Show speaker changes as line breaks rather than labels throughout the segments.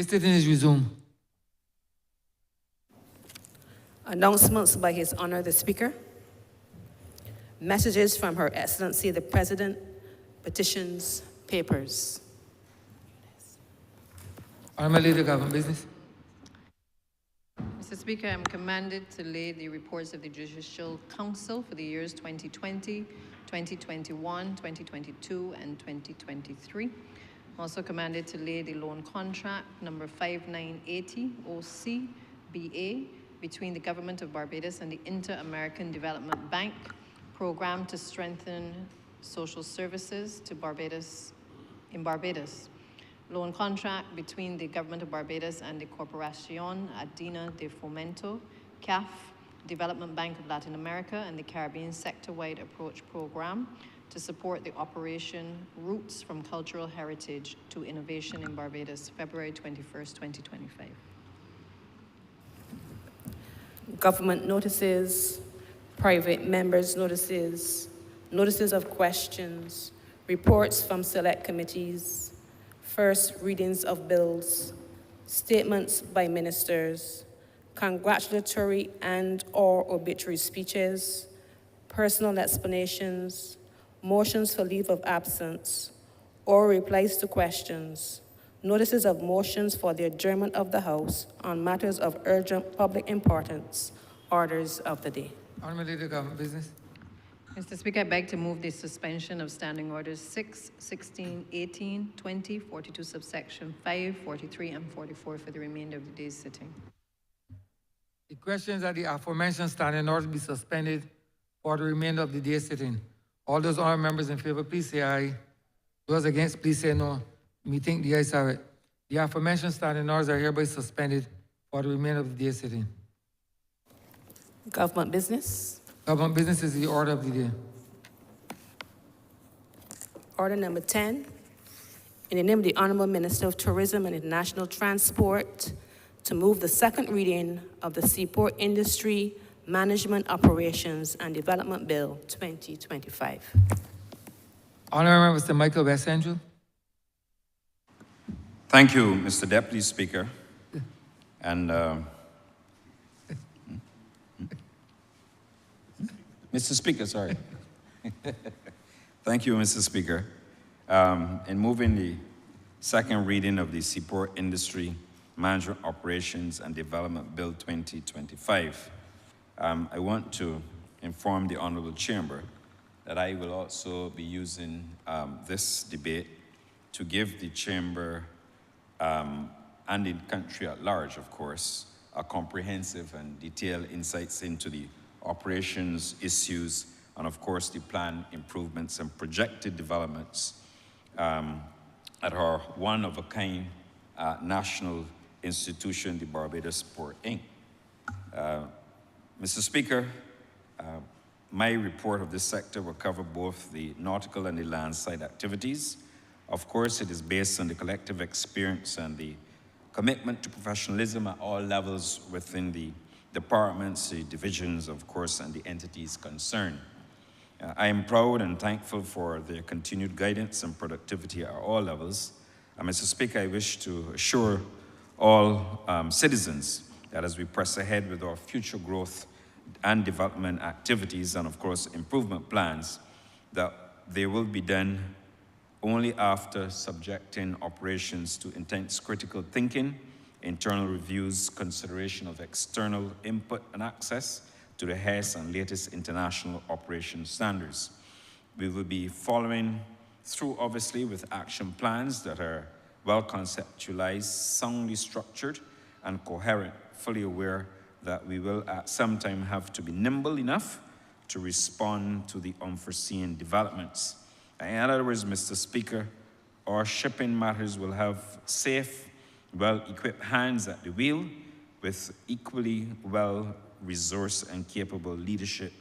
The sitting is resumed.
Announcements by His Honor the Speaker. Messages from Her Excellency the President. Petitions, papers.
Honourable Leader, Government Business.
Mr. Speaker, I am commanded to lay the reports of the Judicial Council for the years 2020, 2021, 2022, and 2023. I'm also commanded to lay the loan contract number 5980 OC-BA between the Government of Barbados and the Inter-American Development Bank program to strengthen social services to Barbados in Barbados. Loan contract between the Government of Barbados and the Corporación Andina de Fomento, CAF, Development Bank of Latin America, and the Caribbean Sector-Wide Approach Program to support the operation Roots from Cultural Heritage to Innovation in Barbados, February 21st, 2025.
Government notices, private members' notices, notices of questions, reports from select committees, first readings of bills, statements by ministers, congratulatory and/or obituary speeches, personal explanations, motions for leave of absence, or replies to questions, notices of motions for the adjournment of the House on matters of urgent public importance, orders of the day.
Honourable Leader, Government Business.
Mr. Speaker, I beg to move the suspension of Standing Orders 6, 16, 18, 20, 42 subsection 5, 43, and 44 for the remainder of the day's sitting.
The questions that the aforementioned standing orders be suspended for the remainder of the day sitting. All those honourable members in favour, please say aye. Those against, please say no. Me think the ayes have it. The aforementioned standing orders are hereby suspended for the remainder of the day sitting.
Government business.
Government business is the order of the day.
Order number 10, in the name of the Honourable Minister of Tourism and International Transport, to move the second reading of the Seaport Industry Management Operations and Development Bill 2025.
Honourable Mr. Michael West Central.
Thank you, Mr. Deputy Speaker. And Mr. Speaker, sorry. Thank you, Mr. Speaker. In moving the second reading of the Seaport Industry Management Operations and Development Bill 2025, I want to inform the Honourable Chamber that I will also be using this debate to give the Chamber and the country at large, of course, a comprehensive and detailed insights into the operations, issues, and of course the planned improvements and projected developments at our one-of-a-kind national institution, the Barbados Port Inc. Mr. Speaker, my report of this sector will cover both the nautical and the landside activities. Of course, it is based on the collective experience and the commitment to professionalism at all levels within the departments, the divisions, of course, and the entities concerned. I am proud and thankful for their continued guidance and productivity at all levels. Mr. Speaker, I wish to assure all citizens that as we press ahead with our future growth and development activities and, of course, improvement plans, that they will be done only after subjecting operations to intense critical thinking, internal reviews, consideration of external input and access to the highest and latest international operation standards. We will be following through, obviously, with action plans that are well conceptualized, soundly structured, and coherent, fully aware that we will at some time have to be nimble enough to respond to the unforeseen developments. In other words, Mr. Speaker, our shipping matters will have safe, well-equipped hands at the wheel with equally well-resourced and capable leadership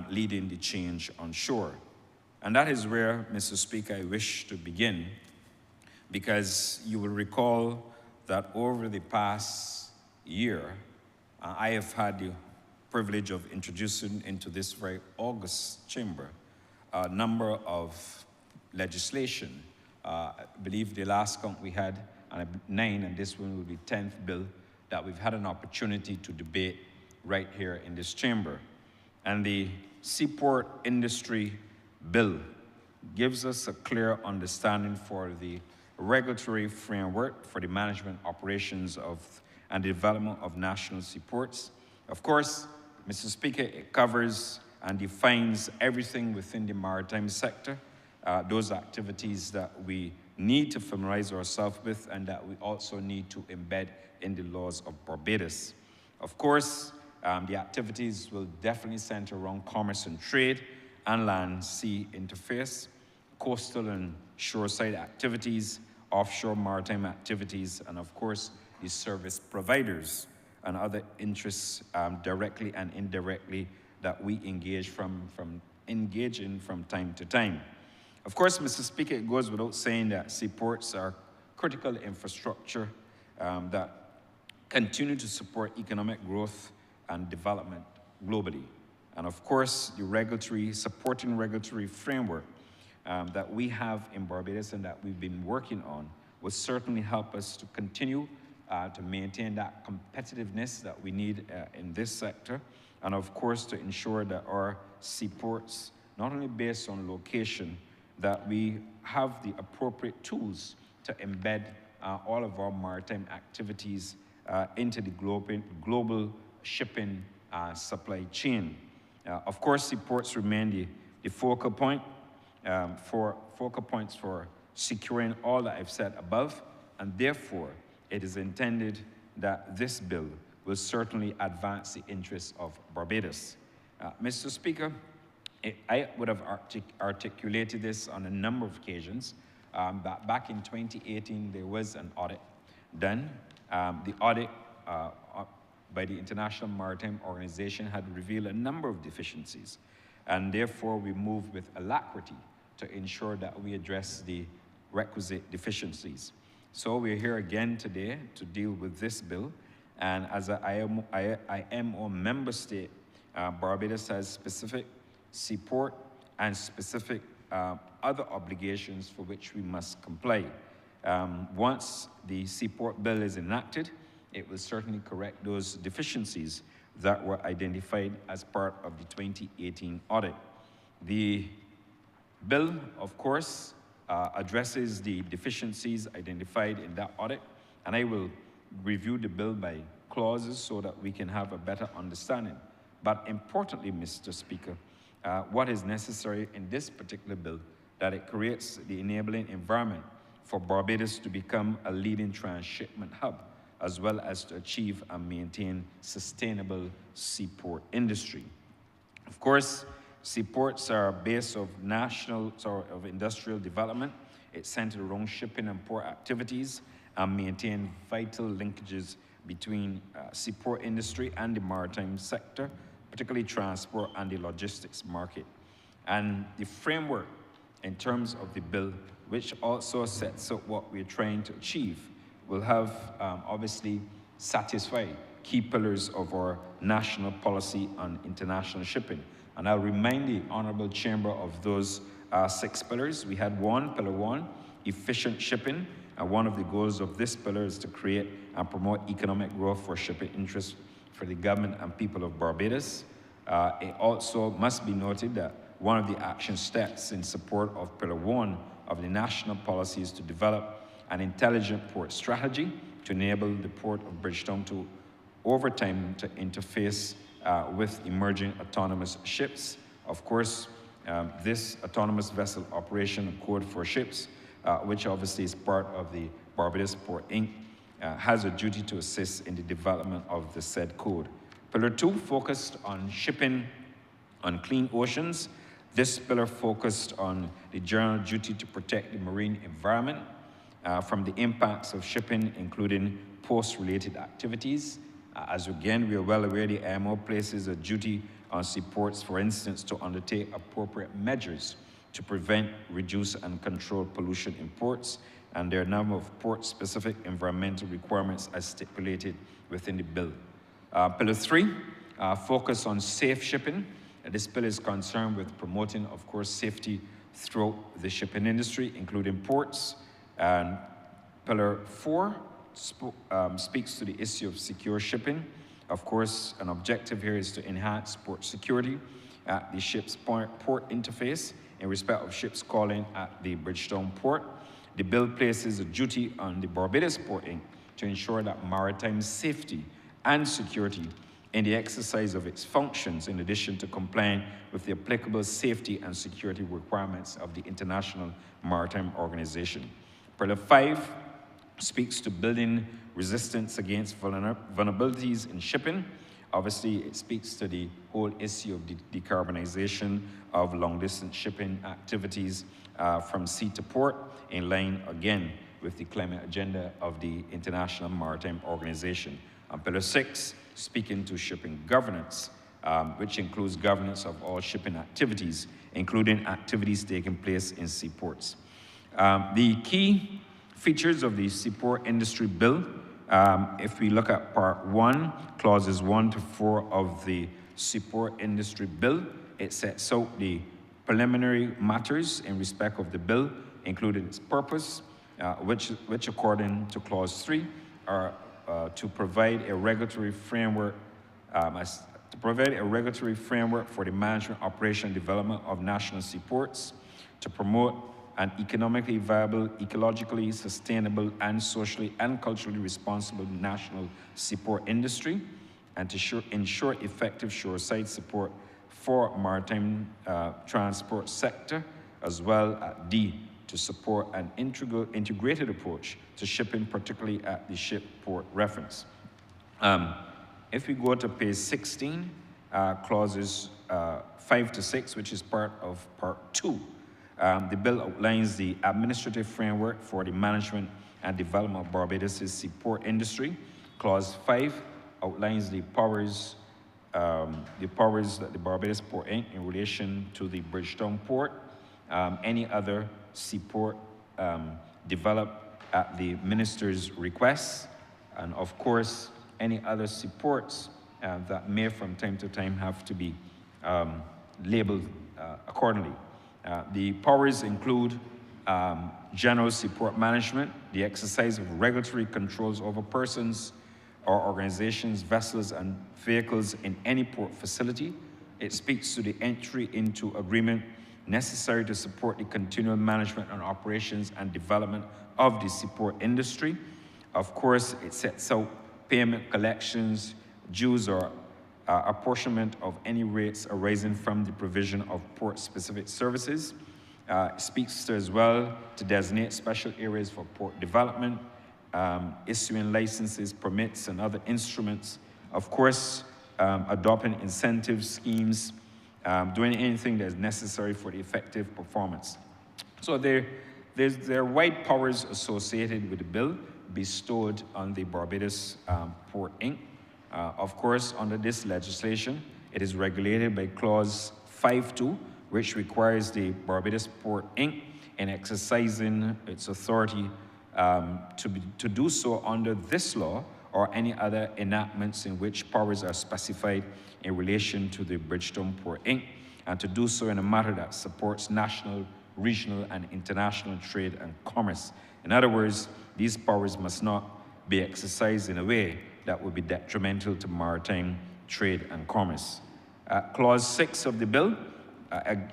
leading the change on shore. And that is where, Mr. Speaker, I wish to begin, because you will recall that over the past year, I have had the privilege of introducing into this very august chamber a number of legislation. I believe the last count we had and this one will be 10th bill that we've had an opportunity to debate right here in this chamber. And the Seaport Industry Bill gives us a clear understanding for the regulatory framework for the management operations of and development of national seaports. Of course, Mr. Speaker, it covers and defines everything within the maritime sector, those activities that we need to familiarize ourselves with and that we also need to embed in the laws of Barbados. Of course, the activities will definitely center around commerce and trade and land-sea interface, coastal and shoreside activities, offshore maritime activities, and of course, the service providers and other interests directly and indirectly that we engage in from time to time. Of course, Mr. Speaker, it goes without saying that seaports are critical infrastructure that continue to support economic growth and development globally. And of course, the supporting regulatory framework that we have in Barbados and that we've been working on will certainly help us to continue to maintain that competitiveness that we need in this sector, and of course to ensure that our seaports, not only based on location, that we have the appropriate tools to embed all of our maritime activities into the global shipping supply chain. Of course, seaports remain the focal points for securing all that I've said above, and therefore it is intended that this bill will certainly advance the interests of Barbados. Mr. Speaker, I would have articulated this on a number of occasions. Back in 2018, there was an audit done. The audit by the International Maritime Organization had revealed a number of deficiencies, and therefore we moved with alacrity to ensure that we address the requisite deficiencies. So we're here again today to deal with this bill, and as an IMO member state, Barbados has specific seaport and specific other obligations for which we must comply. Once the seaport bill is enacted, it will certainly correct those deficiencies that were identified as part of the 2018 audit. The bill, of course, addresses the deficiencies identified in that audit, and I will review the bill by clauses so that we can have a better understanding. But importantly, Mr. Speaker, what is necessary in this particular bill, that it creates the enabling environment for Barbados to become a leading transshipment hub, as well as to achieve and maintain sustainable seaport industry. Of course, seaports are a base of industrial development. It's centered around shipping and port activities and maintain vital linkages between seaport industry and the maritime sector, particularly transport and the logistics market. And the framework in terms of the bill, which also sets up what we're trying to achieve, will have obviously satisfied key pillars of our national policy on international shipping. And I'll remind the Honourable Chamber of those 6 pillars. We had pillar one, efficient shipping. And one of the goals of this pillar is to create and promote economic growth for shipping interests for the government and people of Barbados. It also must be noted that one of the action steps in support of pillar 1 of the national policy is to develop an intelligent port strategy to enable the Port of Bridgetown to, over time, to interface with emerging autonomous ships. Of course, this autonomous vessel operation code for ships, which obviously is part of the Barbados Port Inc., has a duty to assist in the development of the said code. Pillar 2 focused on shipping on clean oceans. This pillar focused on the general duty to protect the marine environment from the impacts of shipping, including post-related activities. As again, we are well aware, the IMO places a duty on seaports, for instance, to undertake appropriate measures to prevent, reduce, and control pollution in ports, and there are a number of port-specific environmental requirements as stipulated within the bill. Pillar 3, focus on safe shipping. This bill is concerned with promoting, of course, safety throughout the shipping industry, including ports. And Pillar 4 speaks to the issue of secure shipping. Of course, an objective here is to enhance port security at the ship's port interface in respect of ships calling at the Bridgetown port. The bill places a duty on the Barbados Port Inc. to ensure that maritime safety and security in the exercise of its functions, in addition to complying with the applicable safety and security requirements of the International Maritime Organization. Pillar 5 speaks to building resistance against vulnerabilities in shipping. Obviously, it speaks to the whole issue of decarbonization of long-distance shipping activities from sea to port, in line, again, with the climate agenda of the International Maritime Organization. And Pillar 6, speaking to shipping governance, which includes governance of all shipping activities, including activities taking place in seaports. The key features of the Seaport Industry Bill, if we look at Part 1, Clauses 1 to 4 of the Seaport Industry Bill, it sets out the preliminary matters in respect of the bill, including its purpose, which according to Clause 3, are to provide a regulatory framework for the management, operation, and development of national seaports, to promote an economically viable, ecologically sustainable, and socially and culturally responsible national seaport industry, and to ensure effective shoreside support for maritime transport sector, as well as D, to support an integrated approach to shipping, particularly at the ship-port reference. If we go to page 16, clauses 5 to 6, which is part of Part 2, the bill outlines the administrative framework for the management and development of Barbados' seaport industry. Clause 5 outlines the powers that the Barbados Port Inc. in relation to the Bridgetown port, any other seaport developed at the minister's request, and of course, any other seaports that may from time to time have to be labeled accordingly. The powers include general seaport management, the exercise of regulatory controls over persons or organizations, vessels, and vehicles in any port facility. It speaks to the entry into agreement necessary to support the continual management and operations and development of the seaport industry. Of course, it sets out payment, collections, dues, or apportionment of any rates arising from the provision of port-specific services. It speaks to, as well, to designate special areas for port development, issuing licenses, permits, and other instruments. Of course, adopting incentive schemes, doing anything that is necessary for the effective performance. So there are wide powers associated with the bill bestowed on the Barbados Port Inc. Of course, under this legislation, it is regulated by Clause 5.2, which requires the Barbados Port Inc. in exercising its authority to do so under this law or any other enactments in which powers are specified in relation to the Bridgetown Port Inc., and to do so in a matter that supports national, regional, and international trade and commerce. In other words, these powers must not be exercised in a way that would be detrimental to maritime trade and commerce. Clause 6 of the bill,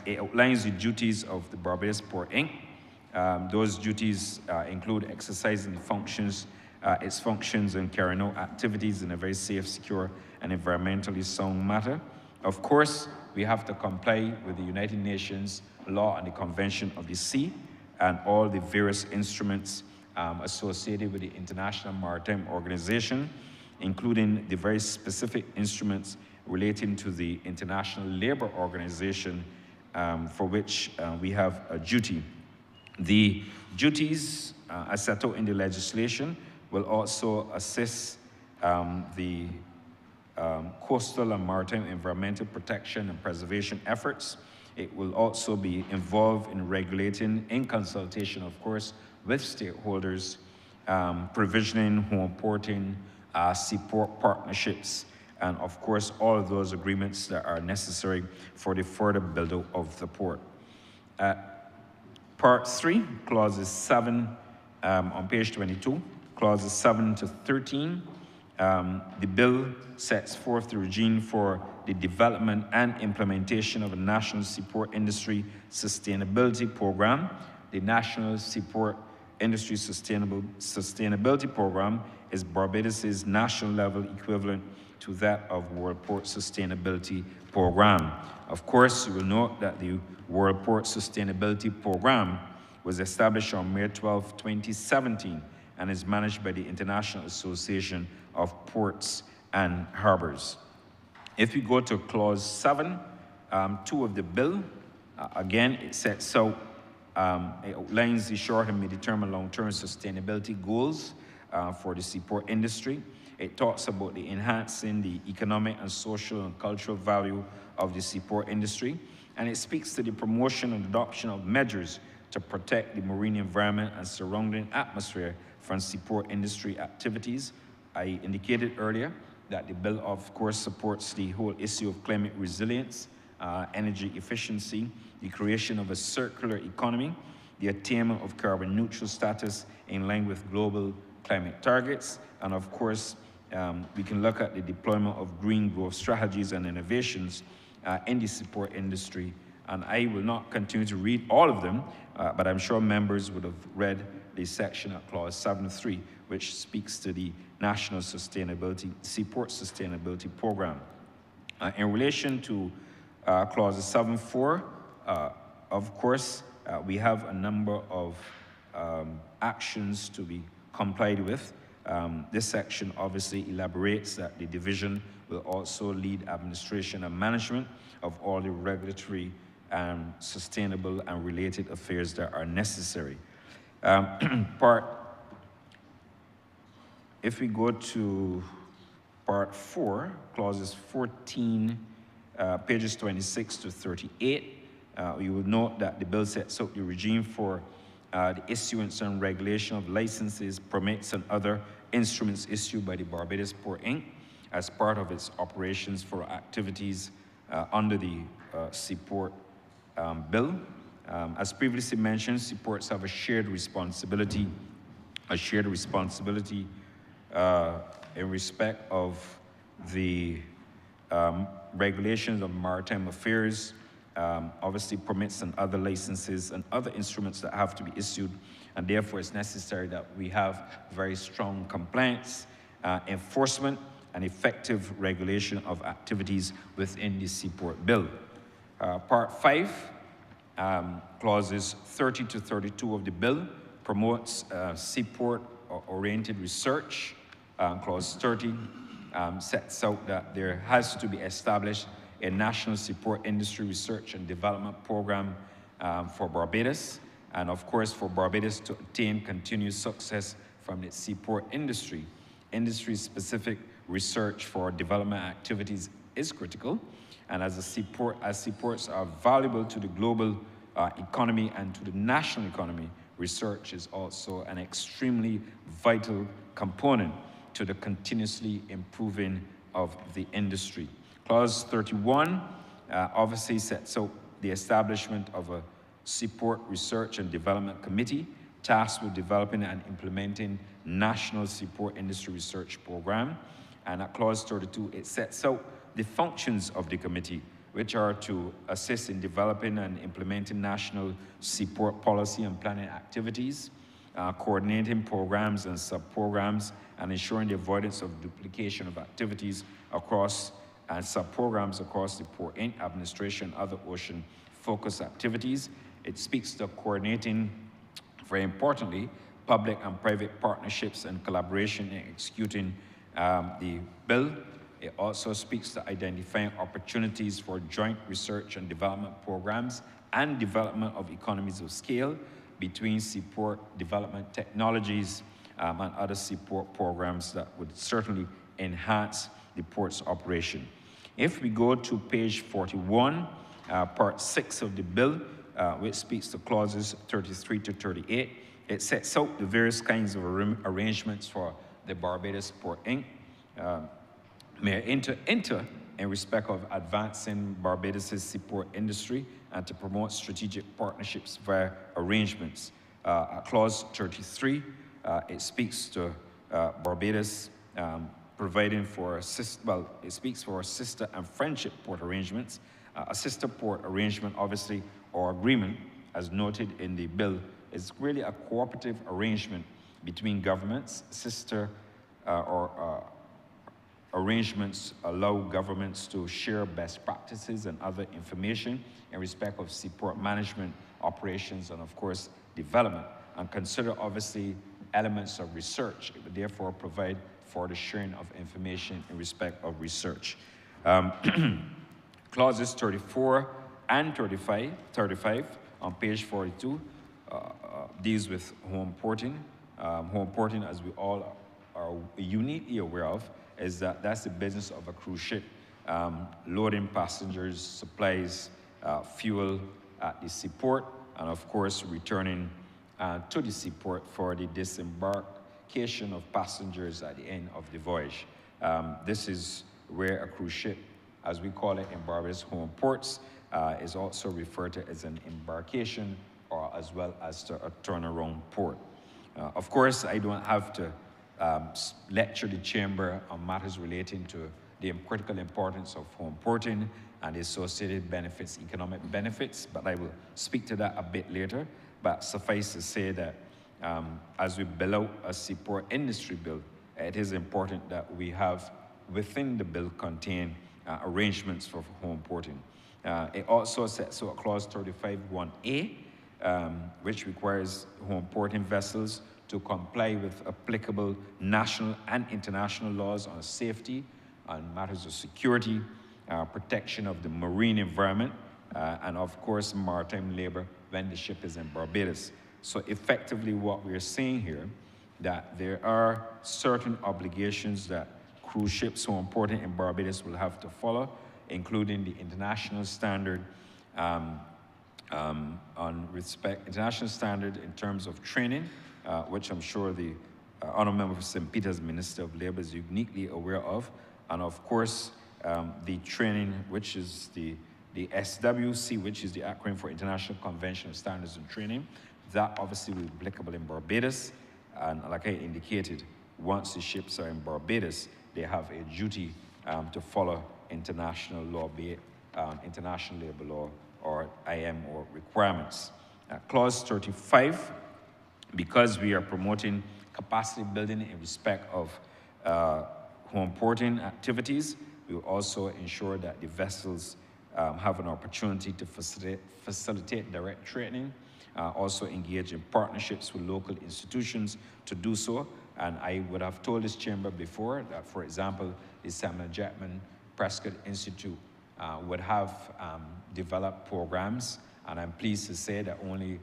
it outlines the duties of the Barbados Port Inc. Those duties include exercising its functions and carrying out activities in a very safe, secure, and environmentally sound manner. Of course, we have to comply with the United Nations law and the Convention of the Sea and all the various instruments associated with the International Maritime Organization, including the very specific instruments relating to the International Labour Organization, for which we have a duty. The duties as set out in the legislation will also assist the coastal and maritime environmental protection and preservation efforts. It will also be involved in regulating, in consultation, of course, with stakeholders, provisioning, home porting, seaport partnerships, and of course, all of those agreements that are necessary for the further build-out of the port. Part 3, clauses 7 on page 22, clauses 7 to 13. The bill sets forth the regime for the development and implementation of a national support industry sustainability program. The National Support Industry Sustainability Program is Barbados' national level equivalent to that of World Port Sustainability Program. Of course, you will note that the World Port Sustainability Program was established on May 12, 2017, and is managed by the International Association of Ports and Harbors. If we go to clause 7, 2 of the bill, again, it sets out, it outlines the short and mid-term and long-term sustainability goals for the seaport industry. It talks about the enhancing the economic and social and cultural value of the seaport industry, and it speaks to the promotion and adoption of measures to protect the marine environment and surrounding atmosphere from seaport industry activities. I indicated earlier that the bill, of course, supports the whole issue of climate resilience, energy efficiency, the creation of a circular economy, the attainment of carbon neutral status in line with global climate targets, and of course, we can look at the deployment of green growth strategies and innovations in the seaport industry. And I will not continue to read all of them, but I'm sure members would have read the section at clause 7.3, which speaks to the National Seaport Sustainability Program. In relation to clauses 7.4, of course, we have a number of actions to be complied with. This section obviously elaborates that the division will also lead administration and management of all the regulatory and sustainable and related affairs that are necessary. If we go to part 4, clauses 14, pages 26 to 38, you will note that the bill sets out the regime for the issuance and regulation of licenses, permits, and other instruments issued by the Barbados Port Inc. as part of its operations for activities under the Seaport bill. As previously mentioned, seaports have a shared responsibility in respect of the regulations of maritime affairs, obviously permits and other licenses and other instruments that have to be issued, and therefore it's necessary that we have very strong compliance, enforcement, and effective regulation of activities within the Seaport Bill. Part 5, clauses 30 to 32 of the bill promotes seaport-oriented research. Clause 30 sets out that there has to be established a national seaport industry research and development program for Barbados, and of course for Barbados to attain continued success from its seaport industry. Industry-specific research for development activities is critical, and as seaports are valuable to the global economy and to the national economy, research is also an extremely vital component to the continuously improving of the industry. Clause 31 obviously sets out the establishment of a Seaport Research and Development Committee tasked with developing and implementing national seaport industry research program. And at clause 32, it sets out the functions of the committee, which are to assist in developing and implementing national seaport policy and planning activities, coordinating programs and sub-programs, and ensuring the avoidance of duplication of activities across and sub-programs across the Port Inc. administration and other ocean-focused activities. It speaks to coordinating, very importantly, public and private partnerships and collaboration in executing the bill. It also speaks to identifying opportunities for joint research and development programs and development of economies of scale between seaport development technologies and other seaport programs that would certainly enhance the port's operation. If we go to page 41, part 6 of the bill, which speaks to clauses 33 to 38, it sets out the various kinds of arrangements for the Barbados Port Inc. May enter in respect of advancing Barbados' seaport industry and to promote strategic partnerships via arrangements. Clause 33, it speaks to Barbados providing for, it speaks for sister and friendship port arrangements. A sister port arrangement, obviously, or agreement, as noted in the bill, is really a cooperative arrangement between governments. Sister arrangements allow governments to share best practices and other information in respect of seaport management, operations, and of course, development, and consider obviously elements of research. It would therefore provide for the sharing of information in respect of research. Clauses 34 and 35 on page 42 deals with home porting. Home porting, as we all are uniquely aware of, is that that's the business of a cruise ship, loading passengers, supplies, fuel at the seaport, and of course returning to the seaport for the disembarkation of passengers at the end of the voyage. This is where a cruise ship, as we call it in Barbados, home ports, is also referred to as an embarkation or as well as to a turnaround port. Of course, I don't have to lecture the chamber on matters relating to the critical importance of home porting and the associated benefits, economic benefits, but I will speak to that a bit later. But suffice to say that as we build out a seaport industry bill, it is important that we have within the bill contain arrangements for home porting. It also sets out clause 35(1)(a), which requires home porting vessels to comply with applicable national and international laws on safety, on matters of security, protection of the marine environment, and of course maritime labor when the ship is in Barbados. So effectively what we're saying here, that there are certain obligations that cruise ships who are importing in Barbados will have to follow, including the international standard international standard in terms of training, which I'm sure the Honourable Member for St. Peter's Minister of Labour is uniquely aware of, and of course the training, which is the SWC, which is the acronym for International Convention of Standards and Training. That obviously will be applicable in Barbados, and like I indicated, once the ships are in Barbados, they have a duty to follow international law, be it international labor law or IMO requirements. Clause 35, because we are promoting capacity building in respect of home porting activities, we will also ensure that the vessels have an opportunity to facilitate direct training, also engage in partnerships with local institutions to do so. And I would have told this chamber before that, for example, the Samuel Jackman Prescott Institute would have developed programs, and I'm pleased to say that only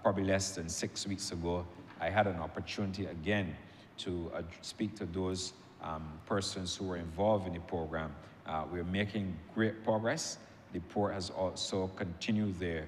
probably less than 6 weeks ago, I had an opportunity again to speak to those persons who were involved in the program. We're making great progress. The port has also continued their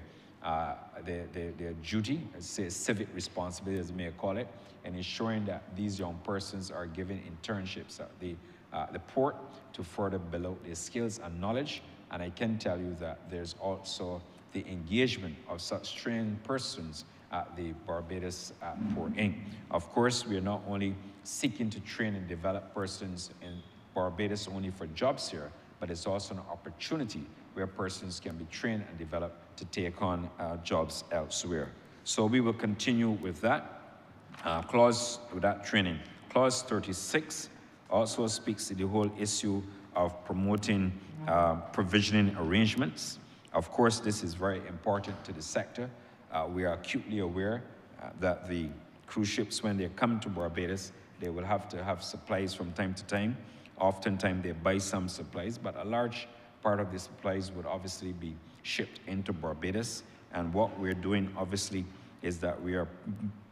duty, say civic responsibility as you may call it, and ensuring that these young persons are given internships at the port to further build out their skills and knowledge. And I can tell you that there's also the engagement of such trained persons at the Barbados Port Inc. Of course, we are not only seeking to train and develop persons in Barbados only for jobs here, but it's also an opportunity where persons can be trained and developed to take on jobs elsewhere. So we will continue with that clause, with that training. Clause 36 also speaks to the whole issue of promoting provisioning arrangements. Of course, this is very important to the sector. We are acutely aware that the cruise ships, when they come to Barbados, they will have to have supplies from time to time. Oftentimes they buy some supplies, but a large part of the supplies would obviously be shipped into Barbados. And what we're doing, obviously, is that we are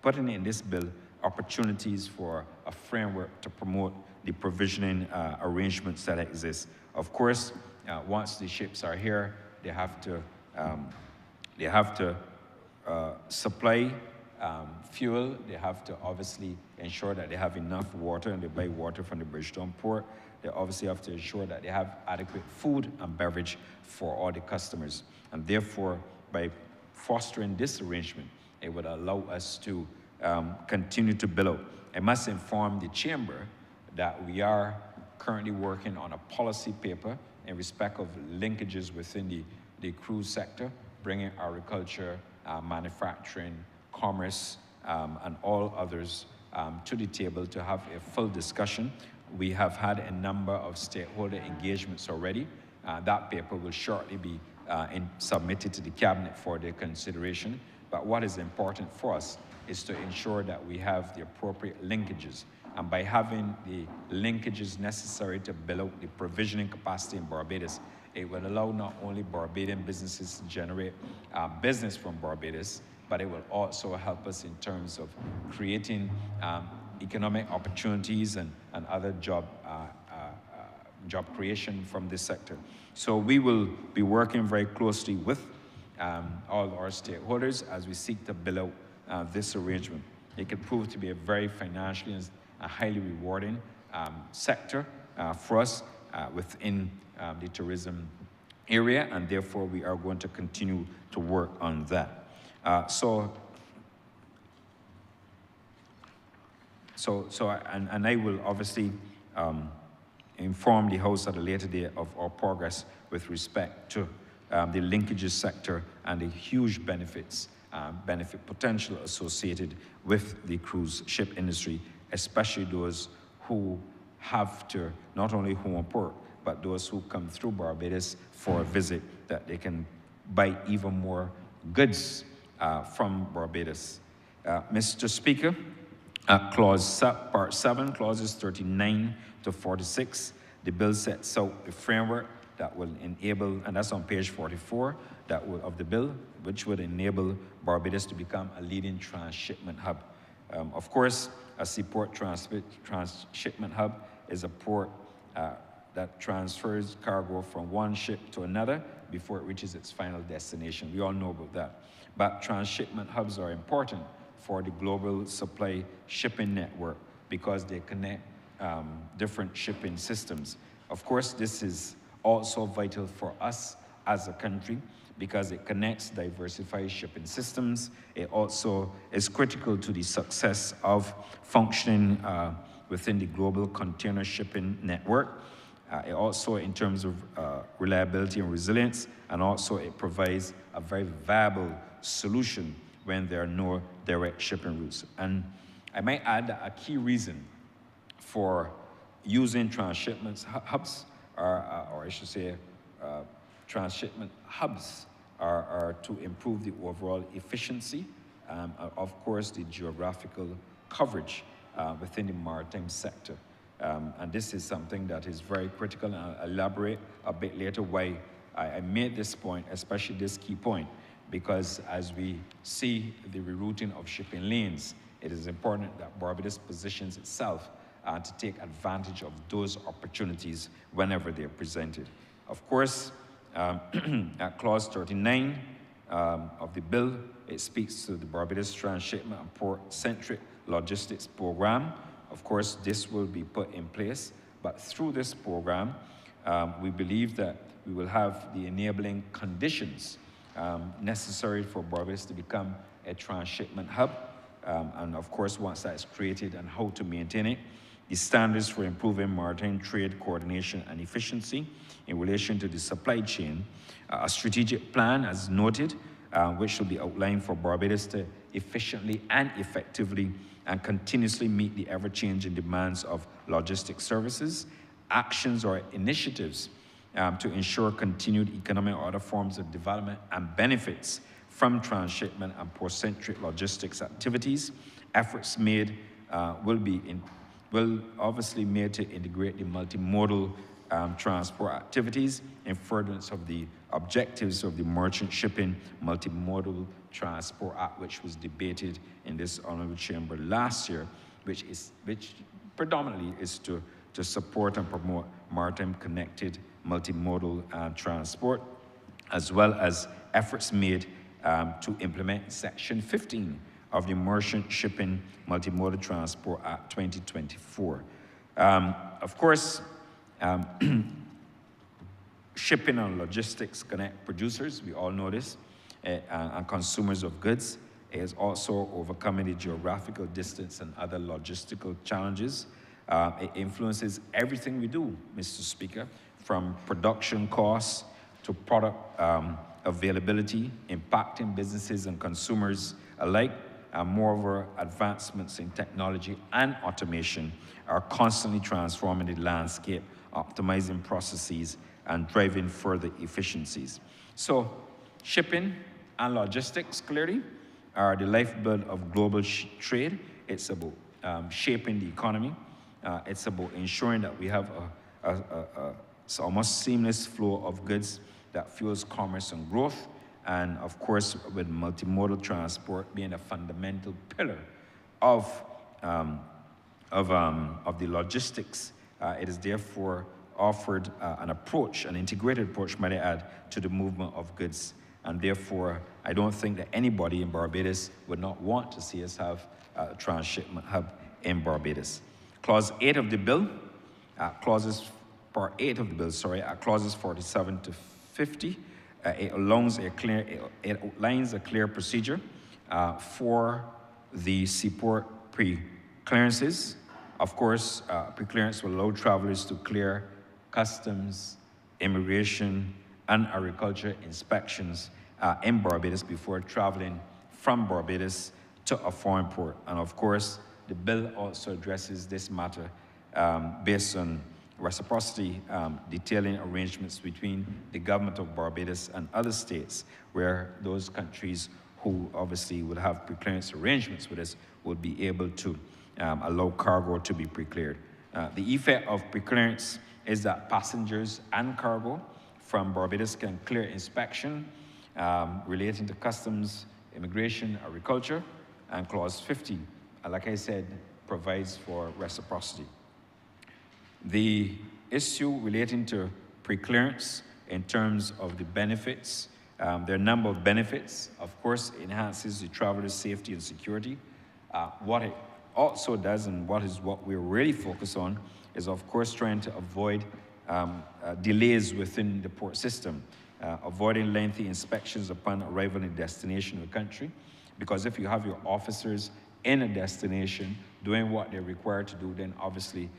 putting in this bill opportunities for a framework to promote the provisioning arrangements that exist. Of course, once the ships are here, they have to supply fuel. They have to obviously ensure that they have enough water, and they buy water from the Bridgetown port. They obviously have to ensure that they have adequate food and beverage for all the customers. And therefore, by fostering this arrangement, It would allow us to continue to build out. I must inform the chamber that we are currently working on a policy paper in respect of linkages within the cruise sector, bringing agriculture, manufacturing, commerce, and all others to the table to have a full discussion. We have had a number of stakeholder engagements already. That paper will shortly be submitted to the cabinet for their consideration. But what is important for us is to ensure that we have the appropriate linkages. And by having the linkages necessary to build out the provisioning capacity in Barbados, it will allow not only Barbadian businesses to generate business from Barbados, but it will also help us in terms of creating economic opportunities and other job creation from this sector. So we will be working very closely with all our stakeholders as we seek to build out this arrangement. It could prove to be a very financially and a highly rewarding sector for us within the tourism area, and therefore we are going to continue to work on that. And I will obviously inform the House at a later date of our progress with respect to the linkages sector and the huge benefit potential associated with the cruise ship industry, especially those who have to not only home port, but those who come through Barbados for a visit, that they can buy even more goods from Barbados. Mr. Speaker, Part 7, clauses 39 to 46, the bill sets out the framework that will enable, and that's on page 44 of the bill, which would enable Barbados to become a leading transshipment hub. Of course, a seaport transshipment hub is a port that transfers cargo from one ship to another before it reaches its final destination. We all know about that. But transshipment hubs are important for the global supply shipping network because they connect different shipping systems. Of course, this is also vital for us as a country because it connects diversified shipping systems. It also is critical to the success of functioning within the global container shipping network. It also, in terms of reliability and resilience, and also it provides a very viable solution when there are no direct shipping routes. And I might add that a key reason for using transshipment hubs, or I should say transshipment hubs, are to improve the overall efficiency, of course, the geographical coverage within the maritime sector. And this is something that is very critical, and I'll elaborate a bit later why I made this point, especially this key point, because as we see the rerouting of shipping lanes, it is important that Barbados positions itself to take advantage of those opportunities whenever they're presented. Of course, at clause 39 of the bill, it speaks to the Barbados Transshipment and Port-Centric Logistics Program. Of course, this will be put in place, but through this program, we believe that we will have the enabling conditions necessary for Barbados to become a transshipment hub. And of course, once that is created, and how to maintain it, the standards for improving maritime trade coordination and efficiency in relation to the supply chain, a strategic plan, as noted, which will be outlined for Barbados to efficiently and effectively and continuously meet the ever-changing demands of logistics services, actions or initiatives to ensure continued economic or other forms of development and benefits from transshipment and port-centric logistics activities. Efforts made will obviously made to integrate the multimodal transport activities in furtherance of the objectives of the Merchant Shipping Multimodal Transport Act, which was debated in this Honourable Chamber last year, which predominantly is to support and promote maritime connected multimodal transport, as well as efforts made to implement Section 15 of the Merchant Shipping Multimodal Transport Act 2024. Of course, shipping and logistics connect producers, we all know this, and consumers of goods. It is also overcoming the geographical distance and other logistical challenges. It influences everything we do, Mr. Speaker, from production costs to product availability, impacting businesses and consumers alike. Moreover, advancements in technology and automation are constantly transforming the landscape, optimizing processes, and driving further efficiencies. So, shipping and logistics, clearly, are the lifeblood of global trade. It's about shaping the economy. It's about ensuring that we have a almost seamless flow of goods that fuels commerce and growth. And of course, with multimodal transport being a fundamental pillar of the logistics, it is therefore offered an approach, an integrated approach, might I add, to the movement of goods. And therefore, I don't think that anybody in Barbados would not want to see us have a transshipment hub in Barbados. Clause 8 of the bill, Part 8 of the bill, clauses 47 to 50, it outlines a clear procedure for the seaport pre-clearances. Of course, pre-clearance will allow travelers to clear customs, immigration, and agriculture inspections in Barbados before traveling from Barbados to a foreign port. And of course, the bill also addresses this matter based on reciprocity, detailing arrangements between the government of Barbados and other states, where those countries who obviously would have pre-clearance arrangements with us would be able to allow cargo to be pre-cleared. The effect of pre-clearance is that passengers and cargo from Barbados can clear inspection relating to customs, immigration, agriculture, and Clause 50, like I said, provides for reciprocity. The issue relating to pre-clearance in terms of the benefits, there are a number of benefits. Of course, it enhances the traveler's safety and security. What it also does, and what we're really focused on, is of course trying to avoid delays within the port system, avoiding lengthy inspections upon arrival in destination of the country, because if you have your officers in a destination doing what they're required to do, then obviously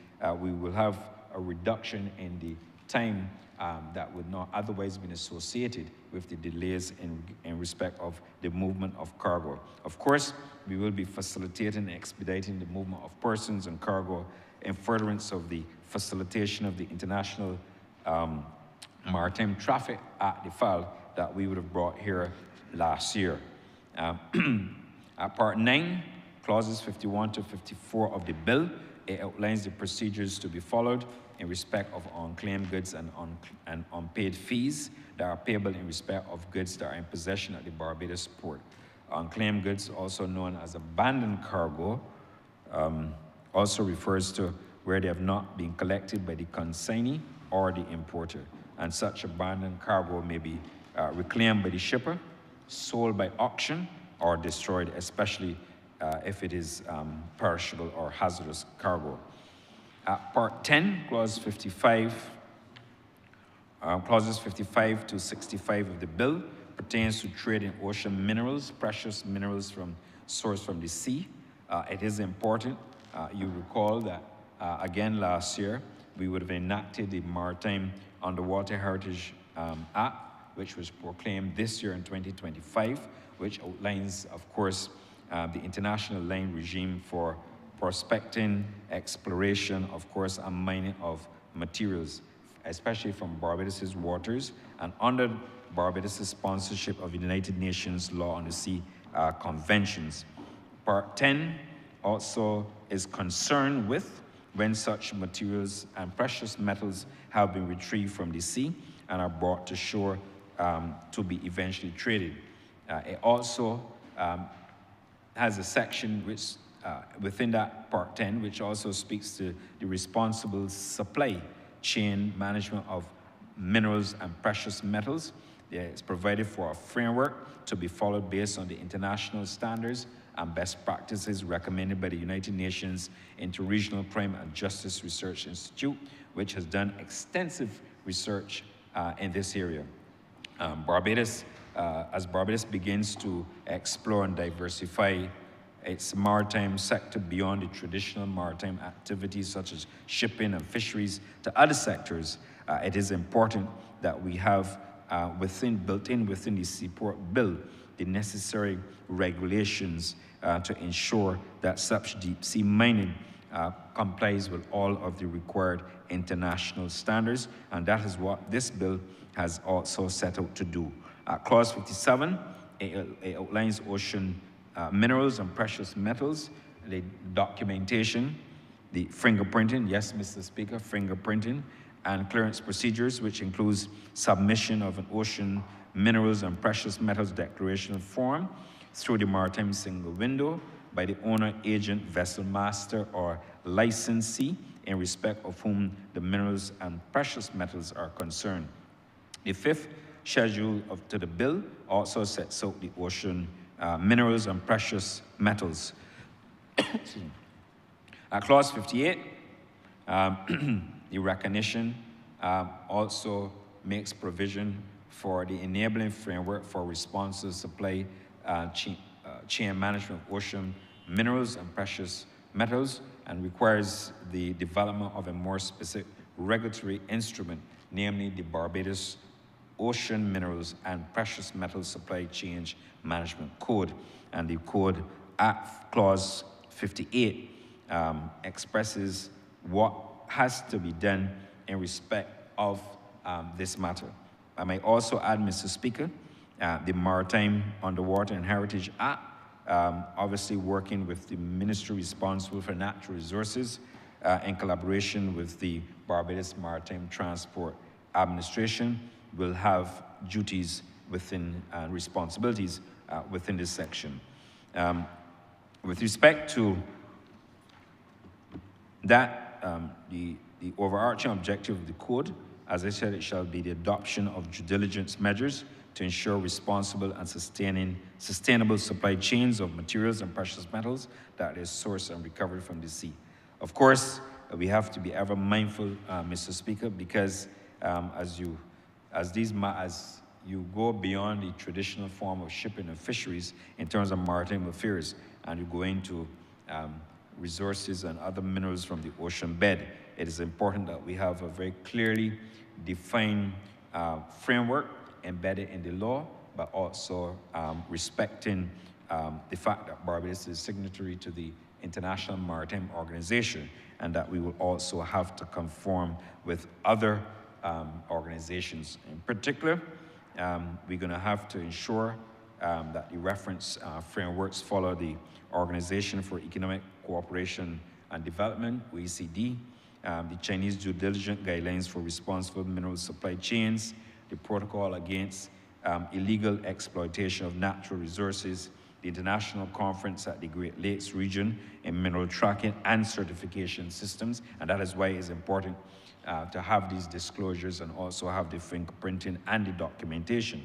we will have a reduction in the time that would not otherwise been associated with the delays in respect of the movement of cargo. Of course, we will be facilitating and expediting the movement of persons and cargo in furtherance of the facilitation of the International Maritime Traffic Act, the file that we would have brought here last year. At Part 9, clauses 51 to 54 of the bill, it outlines the procedures to be followed in respect of unclaimed goods and unpaid fees that are payable in respect of goods that are in possession at the Barbados port. Unclaimed goods, also known as abandoned cargo, also refers to where they have not been collected by the consignee or the importer. And such abandoned cargo may be reclaimed by the shipper, sold by auction, or destroyed, especially if it is perishable or hazardous cargo. Part 10, clauses 55 to 65 of the bill pertains to trade in ocean minerals, precious minerals sourced from the sea. It is important. You recall that, again, last year, we would have enacted the Maritime Underwater Heritage Act, which was proclaimed this year in 2025, which outlines, of course, the international line regime for prospecting, exploration, of course, and mining of materials, especially from Barbados' waters, and under Barbados' sponsorship of the United Nations Law on the Sea conventions. Part 10 also is concerned with when such materials and precious metals have been retrieved from the sea and are brought to shore to be eventually traded. It also has a section which, within that Part 10, which also speaks to the responsible supply chain management of minerals and precious metals. It's provided for a framework to be followed based on the international standards and best practices recommended by the United Nations Interregional Crime and Justice Research Institute, which has done extensive research in this area. Barbados as Barbados begins to explore and diversify its maritime sector beyond the traditional maritime activities such as shipping and fisheries to other sectors, it is important that we have built in within the Seaport Bill the necessary regulations to ensure that such deep sea mining complies with all of the required international standards, and that is what this bill has also set out to do. Clause 57, it outlines ocean minerals and precious metals, the documentation, the fingerprinting, yes, Mr. Speaker, fingerprinting, and clearance procedures, which includes submission of an ocean minerals and precious metals declaration form through the maritime single window by the owner, agent, vessel master, or licensee in respect of whom the minerals and precious metals are concerned. The fifth schedule to the bill also sets out the ocean minerals and precious metals. Clause 58, the recognition also makes provision for the enabling framework for responsive supply chain management of ocean minerals and precious metals, and requires the development of a more specific regulatory instrument, namely the Barbados Ocean Minerals and Precious Metals Supply Chain Management Code. And the code at Clause 58 expresses what has to be done in respect of this matter. I may also add, Mr. Speaker, the Maritime, Underwater and Heritage Act, obviously working with the ministry responsible for natural resources in collaboration with the Barbados Maritime Transport Administration, will have duties within responsibilities within this section. With respect to that, the overarching objective of the code, as I said, it shall be the adoption of due diligence measures to ensure responsible and sustainable supply chains of materials and precious metals that is sourced and recovered from the sea. Of course, we have to be ever mindful, Mr. Speaker, because as you go beyond the traditional form of shipping and fisheries in terms of maritime affairs, and you go into resources and other minerals from the ocean bed, it is important that we have a very clearly defined framework embedded in the law, but also respecting the fact that Barbados is signatory to the International Maritime Organization, and that we will also have to conform with other organizations. In particular, we're going to have to ensure that the reference frameworks follow the Organization for Economic Cooperation and Development, OECD, the Chinese Due Diligence Guidelines for Responsible Mineral Supply Chains, the Protocol Against Illegal Exploitation of Natural Resources, the International Conference at the Great Lakes Region in Mineral Tracking and Certification Systems, and that is why it's important to have these disclosures and also have the fingerprinting and the documentation.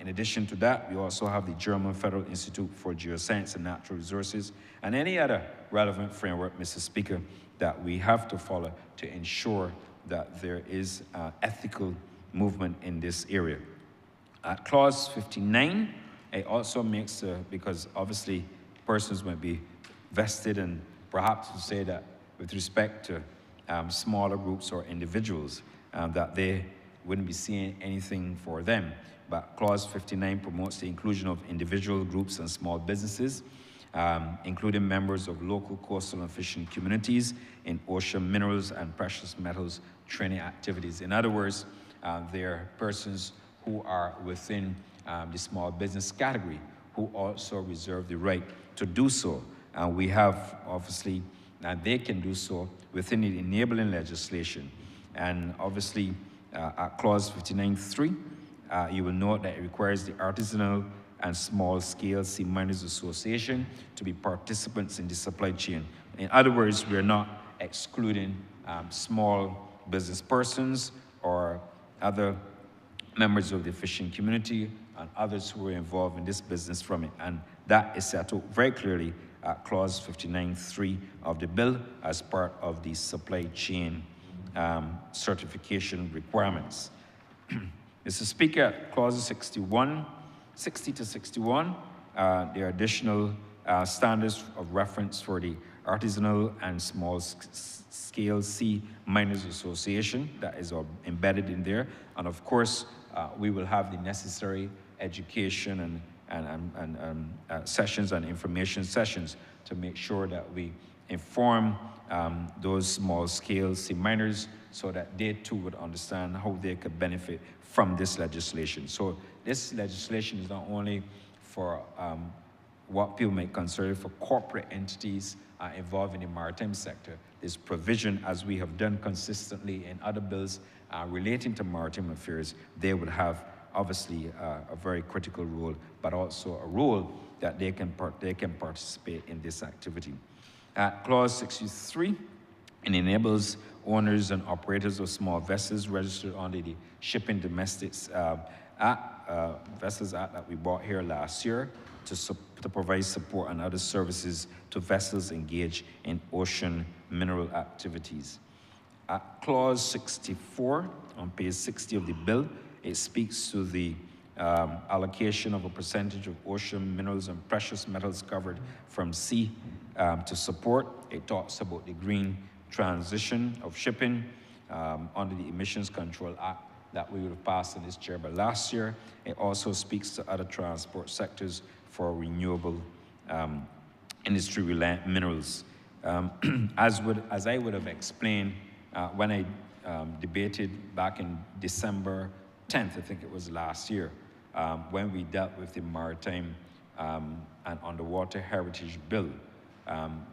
In addition to that, we also have the German Federal Institute for Geoscience and Natural Resources and any other relevant framework, Mr. Speaker, that we have to follow to ensure that there is ethical movement in this area. Clause 59, it also makes, because obviously persons might be vested, and perhaps to say that with respect to smaller groups or individuals, that they wouldn't be seeing anything for them. But Clause 59 promotes the inclusion of individual groups and small businesses, including members of local coastal and fishing communities in ocean minerals and precious metals training activities. In other words, there are persons who are within the small business category who also reserve the right to do so. And we have, obviously, and they can do so within the enabling legislation. And obviously, at Clause 59.3, you will note that it requires the Artisanal and Small-Scale Sea Miners Association to be participants in the supply chain. In other words, we are not excluding small business persons or other members of the fishing community and others who are involved in this business from it. And that is set out very clearly at Clause 59.3 of the bill as part of the supply chain certification requirements. Mr. Speaker, at clauses 60 to 61, there are additional standards of reference for the Artisanal and Small-Scale Sea Miners Association that is embedded in there. And of course, we will have the necessary education and sessions and information sessions to make sure that we inform those small-scale sea miners so that they too would understand how they could benefit from this legislation. So this legislation is not only for what people may consider for corporate entities involved in the maritime sector. This provision, as we have done consistently in other bills relating to maritime affairs, they would have obviously a very critical role, but also a role that they can participate in this activity. Clause 63, it enables owners and operators of small vessels registered under the Shipping Domestics Vessels Act that we brought here last year to provide support and other services to vessels engaged in ocean mineral activities. Clause 64 on page 60 of the bill, it speaks to the allocation of a percentage of ocean minerals and precious metals covered from sea to support. It talks about the green transition of shipping under the Emissions Control Act that we would have passed in this chamber last year. It also speaks to other transport sectors for renewable industry-reliant minerals. As I would have explained when I debated back in December 10th, I think it was last year, when we dealt with the Maritime and Underwater Heritage Bill,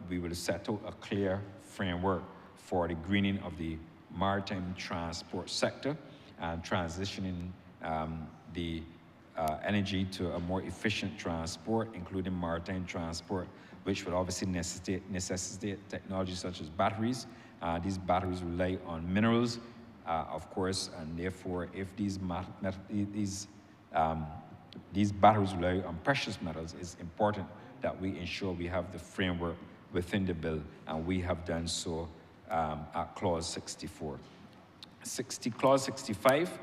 we will set out a clear framework for the greening of the maritime transport sector and transitioning the energy to a more efficient transport, including maritime transport, which would obviously necessitate technologies such as batteries. These batteries rely on minerals, of course, and therefore, if these batteries rely on precious metals, it's important that we ensure we have the framework within the bill, and we have done so at clause 64. Clause 65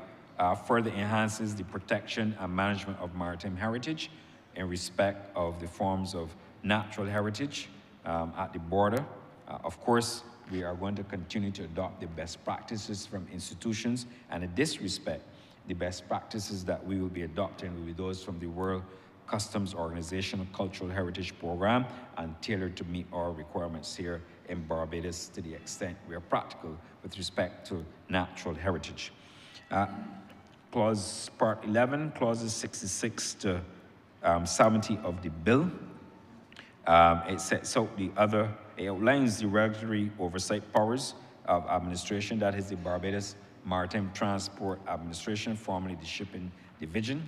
further enhances the protection and management of maritime heritage in respect of the forms of natural heritage at the border. Of course, we are going to continue to adopt the best practices from institutions, and in this respect, the best practices that we will be adopting will be those from the World Customs Organization Cultural Heritage Program and tailored to meet our requirements here in Barbados to the extent we are practical with respect to natural heritage. Clause Part 11, clauses 66 to 70 of the bill. It sets out it outlines the regulatory oversight powers of administration, that is the Barbados Maritime Transport Administration, formerly the Shipping Division.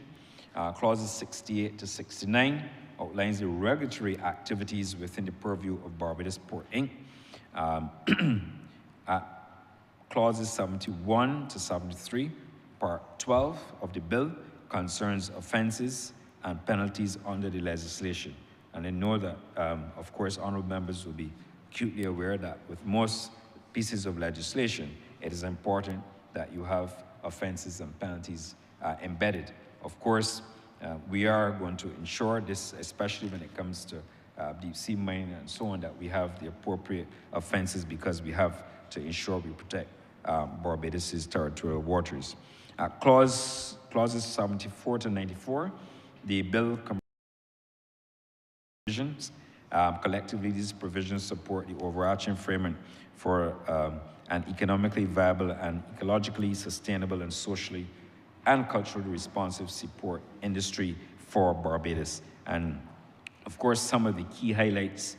Clauses 68 to 69 outlines the regulatory activities within the purview of Barbados Port, Inc. Clauses 71 to 73, Part 12 of the bill concerns offenses and penalties under the legislation. And I know that, of course, honorable members will be acutely aware that with most pieces of legislation, it is important that you have offenses and penalties embedded. Of course, we are going to ensure this, especially when it comes to deep sea mining and so on, that we have the appropriate offenses because we have to ensure we protect Barbados' territorial waters. Clauses 74 to 94, the bill provisions. Collectively, these provisions support the overarching framework for an economically viable and ecologically sustainable and socially and culturally responsive seaport industry for Barbados. And of course, some of the key highlights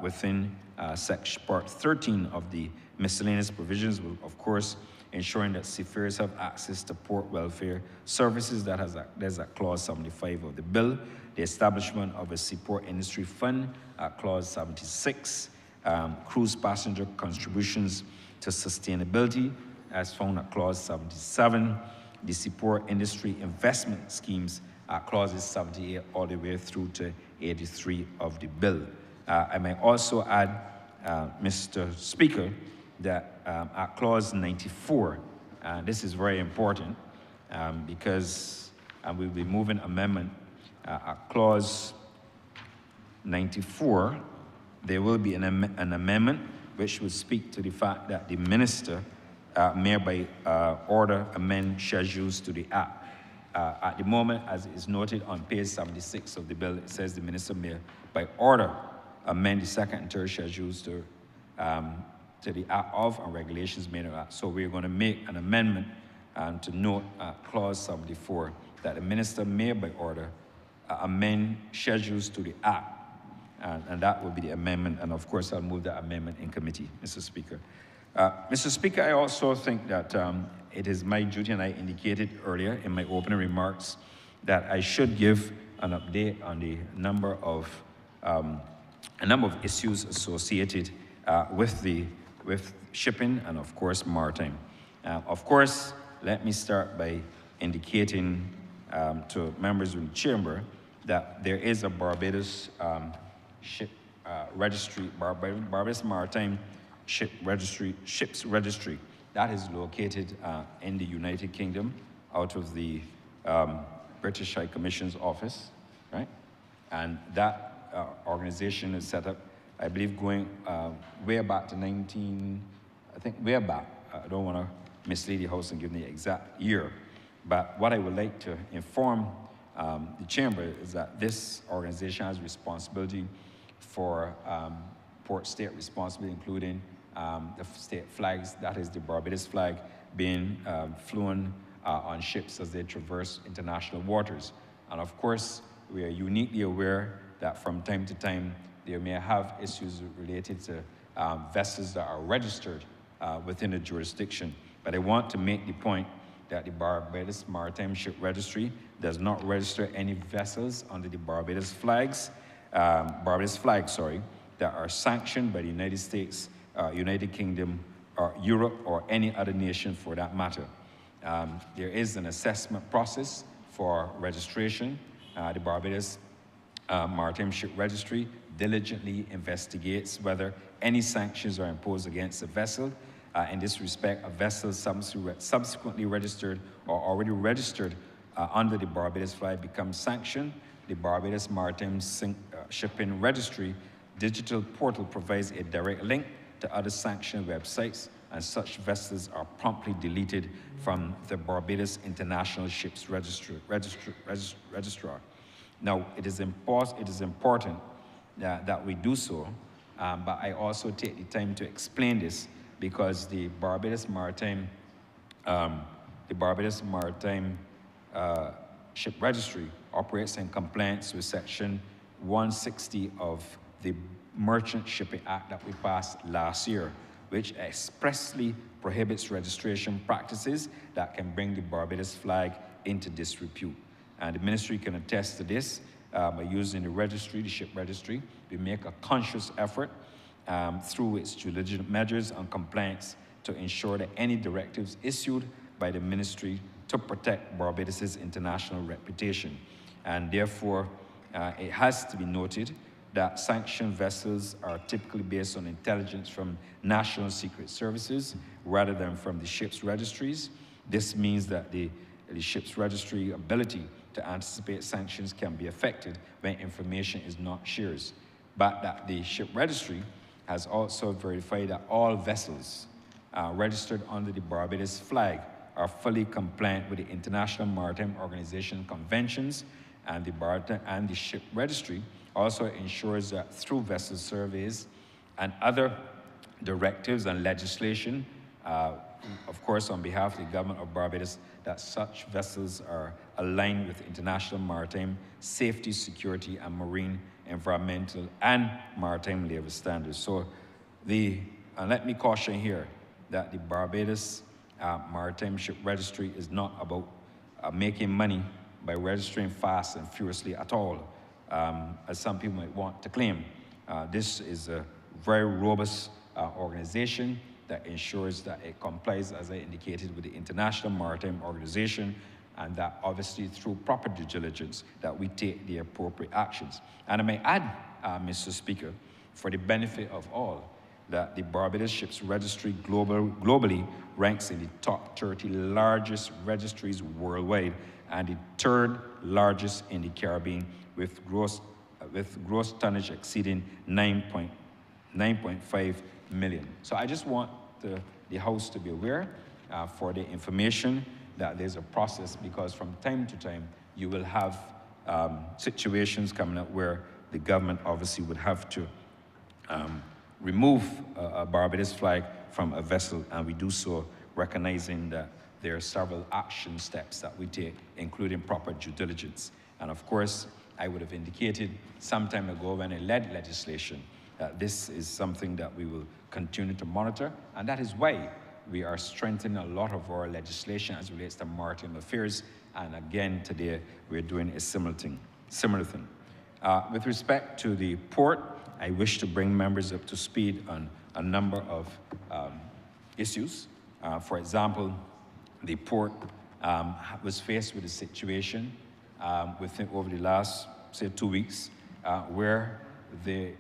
within section part 13 of the miscellaneous provisions will, of course, ensuring that seafarers have access to port welfare services. There's at clause 75 of the bill. The establishment of a seaport industry fund at clause 76. Cruise passenger contributions to sustainability as found at clause 77. The seaport industry investment schemes at clauses 78 all the way through to 83 of the bill. I may also add, Mr. Speaker, that at clause 94, this is very important, because we'll be moving amendment at clause 94. There will be an amendment which will speak to the fact that the minister may by order amend schedules to the act. At the moment, as is noted on page 76 of the bill, it says the minister may by order amend the second and third schedules to the act of and regulations made of that. So we're going to make an amendment to note clause 74 that the minister may by order amend schedules to the act. And that will be the amendment, and of course I'll move that amendment in committee, Mr. Speaker. Mr. Speaker, I also think that it is my duty, and I indicated earlier in my opening remarks, that I should give an update on the number of issues associated with shipping and of course maritime. Of course, let me start by indicating to members of the chamber that there is a Barbados registry, Barbados Maritime Ships Registry, that is located in the United Kingdom, out of the British High Commission's office, right? And that organization is set up, I believe, going way back to way back. I don't want to mislead the House and give the exact year, but what I would like to inform the chamber is that this organization has responsibility for port state responsibility, including the state flags, that is the Barbados flag, being flown on ships as they traverse international waters. And of course, we are uniquely aware that from time to time, they may have issues related to vessels that are registered within a jurisdiction. But I want to make the point that the Barbados Maritime Ship Registry does not register any vessels under the Barbados flag, that are sanctioned by the United States, United Kingdom, or Europe, or any other nation for that matter. There is an assessment process for registration. The Barbados Maritime Ship Registry diligently investigates whether any sanctions are imposed against a vessel. In this respect, a vessel subsequently registered or already registered under the Barbados flag becomes sanctioned. The Barbados Maritime Shipping Registry digital portal provides a direct link to other sanctioned websites, and such vessels are promptly deleted from the Barbados International Ships Registrar. Now, it is important that we do so, but I also take the time to explain this because the Barbados Maritime Ship Registry operates in compliance with Section 160 of the Merchant Shipping Act that we passed last year, which expressly prohibits registration practices that can bring the Barbados flag into disrepute. And the ministry can attest to this by using the registry, the ship registry. We make a conscious effort through its due diligence measures and compliance to ensure that any directives issued by the ministry to protect Barbados's international reputation. And therefore, it has to be noted that sanctioned vessels are typically based on intelligence from national secret services rather than from the ship's registries. This means that the ship's registry ability to anticipate sanctions can be affected when information is not shared. But that the ship registry has also verified that all vessels registered under the Barbados flag are fully compliant with the International Maritime Organization conventions, and the ship registry also ensures that through vessel surveys and other directives and legislation, of course on behalf of the government of Barbados, that such vessels are aligned with international maritime safety, security, and marine, environmental, and maritime labor standards. So and let me caution here that the Barbados Maritime Ship Registry is not about making money by registering fast and furiously at all, as some people might want to claim. This is a very robust organization that ensures that it complies, as I indicated, with the International Maritime Organization, and that obviously through proper due diligence that we take the appropriate actions. And I may add, Mr. Speaker, for the benefit of all, that the Barbados Ships Registry globally ranks in the top 30 largest registries worldwide and the third largest in the Caribbean, with gross tonnage exceeding 9.5 million. So I just want the House to be aware for the information that there's a process, because from time to time you will have situations coming up where the government obviously would have to remove a Barbados flag from a vessel, and we do so recognizing that there are several action steps that we take, including proper due diligence. And of course, I would have indicated some time ago when I led legislation that this is something that we will continue to monitor, and that is why we are strengthening a lot of our legislation as it relates to maritime affairs. And again, today, we're doing a similar thing. With respect to the port, I wish to bring members up to speed on a number of issues. For example, the port was faced with a situation over the last, say, 2 weeks, where the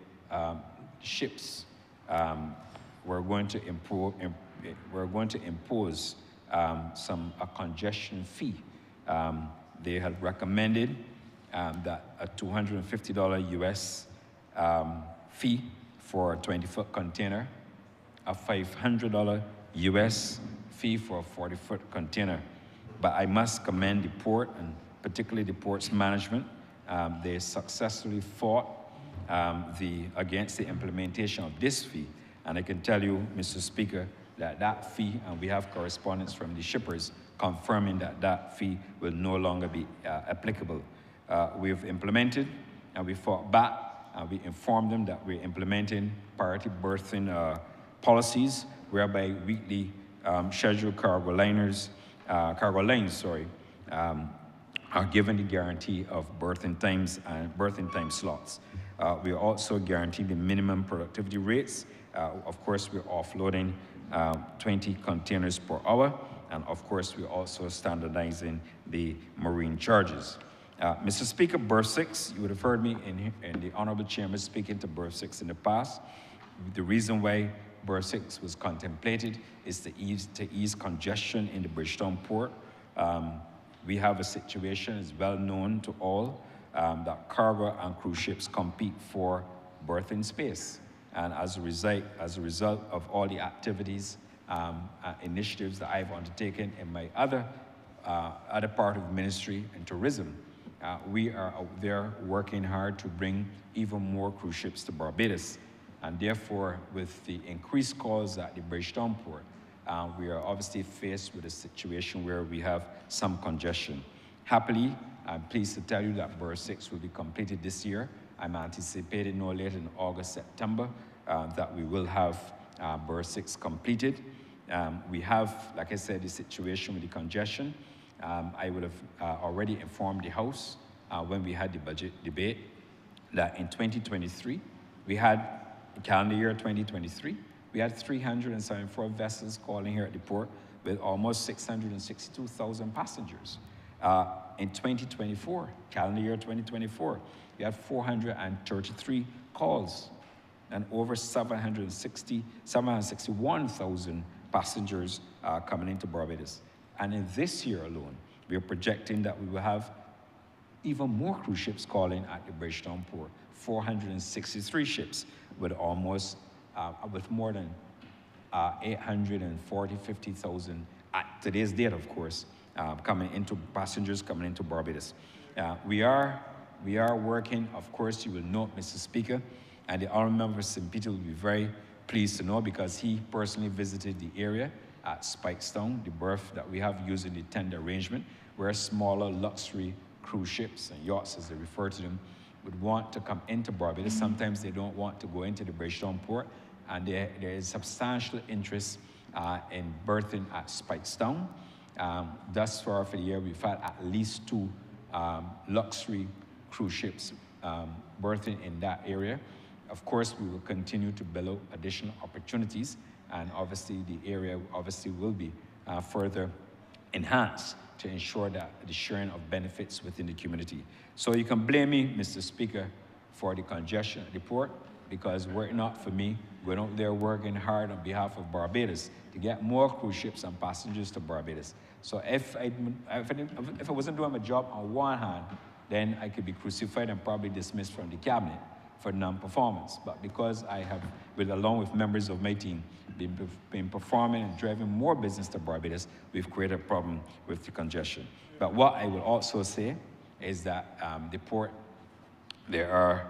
ships were going to impose a congestion fee. They had recommended that a $250 US fee for a 20-foot container, a $500 US fee for a 40-foot container. But I must commend the port, and particularly the port's management. They successfully fought against the implementation of this fee. And I can tell you, Mr. Speaker, that fee, and we have correspondence from the shippers confirming that fee will no longer be applicable. We've implemented, and we fought back, and we informed them that we're implementing priority berthing policies, whereby weekly scheduled cargo lines are given the guarantee of berthing times and berthing time slots. We are also guaranteeing the minimum productivity rates. Of course, we're offloading 20 containers per hour, and of course, we're also standardizing the marine charges. Mr. Speaker, berth 6, you would have heard me in the Honourable Chairman speaking to berth 6 in the past. The reason why berth 6 was contemplated is to ease congestion in the Bridgetown port. We have a situation, it's well known to all, that cargo and cruise ships compete for berthing space. And as a result of all the activities, initiatives that I've undertaken in my other part of the ministry in tourism, we are out there working hard to bring even more cruise ships to Barbados. And therefore, with the increased calls at the Bridgetown port, we are obviously faced with a situation where we have some congestion. Happily, I'm pleased to tell you that berth 6 will be completed this year. I'm anticipating no later than August, September, that we will have berth 6 completed. We have, like I said, the situation with the congestion. I would have already informed the House when we had the budget debate that in 2023, we had, calendar year 2023, we had 374 vessels calling here at the port with almost 662,000 passengers. In 2024, calendar year 2024, we had 433 calls and over 761,000 passengers coming into Barbados. And in this year alone, we are projecting that we will have even more cruise ships calling at the Bridgetown port, 463 ships with almost, with more than 50,000 at today's date, of course, passengers coming into Barbados. We are working, of course, you will note, Mr. Speaker, and the Honourable Member St. Peter will be very pleased to know, because he personally visited the area at Spikestown, the berth that we have using the tender arrangement, where smaller luxury cruise ships and yachts, as they refer to them, would want to come into Barbados. Sometimes they don't want to go into the Bridgetown port, and there is substantial interest in berthing at Spikestown. Thus far for the year, we've had at least 2 luxury cruise ships berthing in that area. Of course, we will continue to build out additional opportunities, and obviously the area will be further enhanced to ensure that the sharing of benefits within the community. So you can blame me, Mr. Speaker, for the congestion at the port. because were it not for me going out there working hard on behalf of Barbados to get more cruise ships and passengers to Barbados. So if I wasn't doing my job on one hand, then I could be crucified and probably dismissed from the cabinet for non-performance. But because I have, along with members of my team, been performing and driving more business to Barbados, we've created a problem with the congestion. But what I will also say is that the port, they are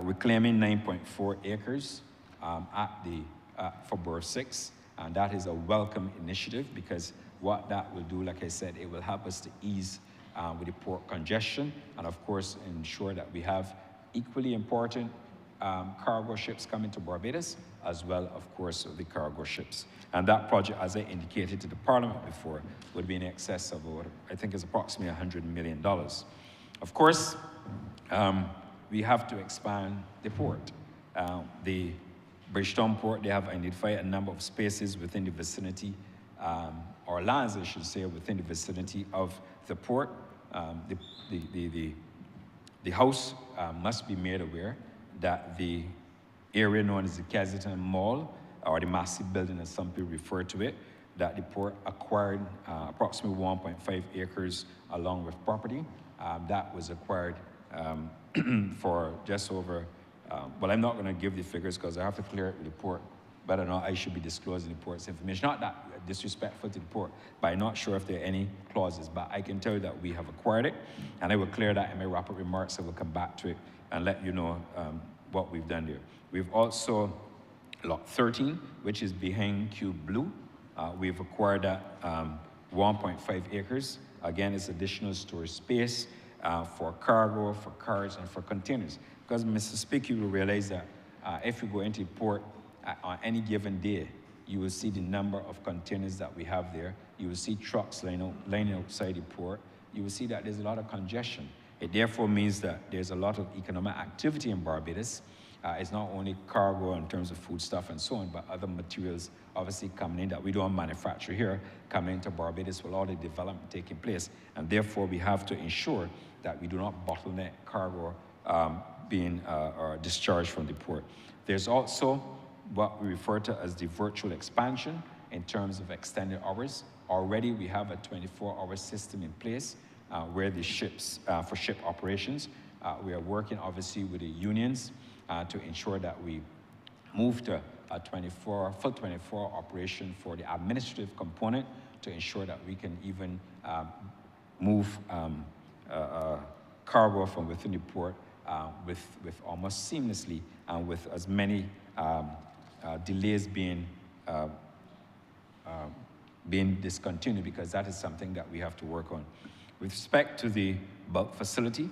reclaiming 9.4 acres for Berth 6, and that is a welcome initiative because what that will do, like I said, it will help us to ease with the port congestion and, of course, ensure that we have equally important cargo ships coming to Barbados, as well, of course, the cargo ships. And that project, as I indicated to the Parliament before, would be in excess of, I think it's approximately $100 million. Of course, we have to expand the port. The Bridgetown Port, they have identified a number of spaces within the vicinity, or lands, I should say, within the vicinity of the port. The House must be made aware that the area known as the Kensington Mall, or the massive building as some people refer to it, that the port acquired approximately 1.5 acres along with property. That was acquired for just over, well, I'm not going to give the figures because I have to clear it with the port, but I know I should be disclosing the port's information. Not that disrespectful to the port, but I'm not sure if there are any clauses, but I can tell you that we have acquired it, and I will clear that in my wrap-up remarks. I will come back to it and let you know what we've done there. We've also, Lot 13, which is behind Cube Blue, we've acquired that 1.5 acres. Again, it's additional storage space for cargo, for cars, and for containers. Because, Mr. Speaker, you will realize that if you go into the port on any given day, you will see the number of containers that we have there. You will see trucks lining outside the port. You will see that there's a lot of congestion. It therefore means that there's a lot of economic activity in Barbados. It's not only cargo in terms of food stuff and so on, but other materials obviously coming in that we don't manufacture here, coming into Barbados with all the development taking place. And therefore, we have to ensure that we do not bottleneck cargo being discharged from the port. There's also what we refer to as the virtual expansion in terms of extended hours. Already we have a 24-hour system in place where the ships, for ship operations, we are working obviously with the unions to ensure that we move to a full 24 operation for the administrative component to ensure that we can even move cargo from within the port with almost seamlessly and with as many delays being discontinued, because that is something that we have to work on. With respect to the bulk facility,